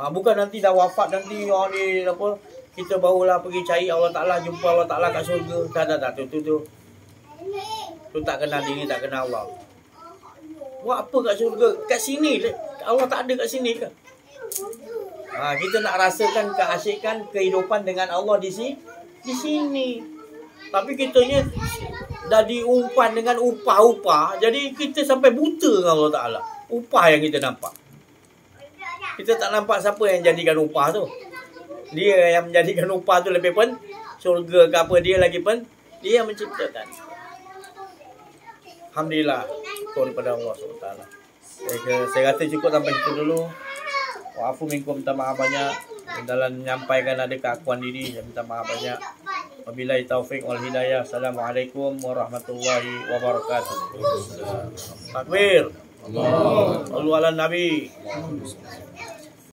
Bukan nanti dah wafat, nanti ni apa, kita barulah pergi cari Allah Ta'ala, jumpa Allah Ta'ala kat surga. Tak, tu tak kenal diri, tak kenal Allah. Buat apa kat surga? Kat sini, Allah tak ada kat sini ke? Kita nak rasakan keasyikan kehidupan dengan Allah di sini. Tapi kitanya dah diumpan dengan upah-upah. Jadi kita sampai buta dengan Allah Ta'ala. Upah yang kita nampak. Kita tak nampak siapa yang jadikan upah tu. Dia yang menjadikan upah tu lebih surga ke apa, dia lagi dia yang menciptakan. Alhamdulillah. Syukur kepada Allah SWT. Saya kata cukup sampai situ dulu. Wa'afu minkum, minta maaf banyak. Dalam menyampaikan ada keakuan diri, saya minta maaf banyak. Wabillahi taufiq wal hidayah. Assalamualaikum warahmatullahi wabarakatuh. Takbir. Allah ala Nabi.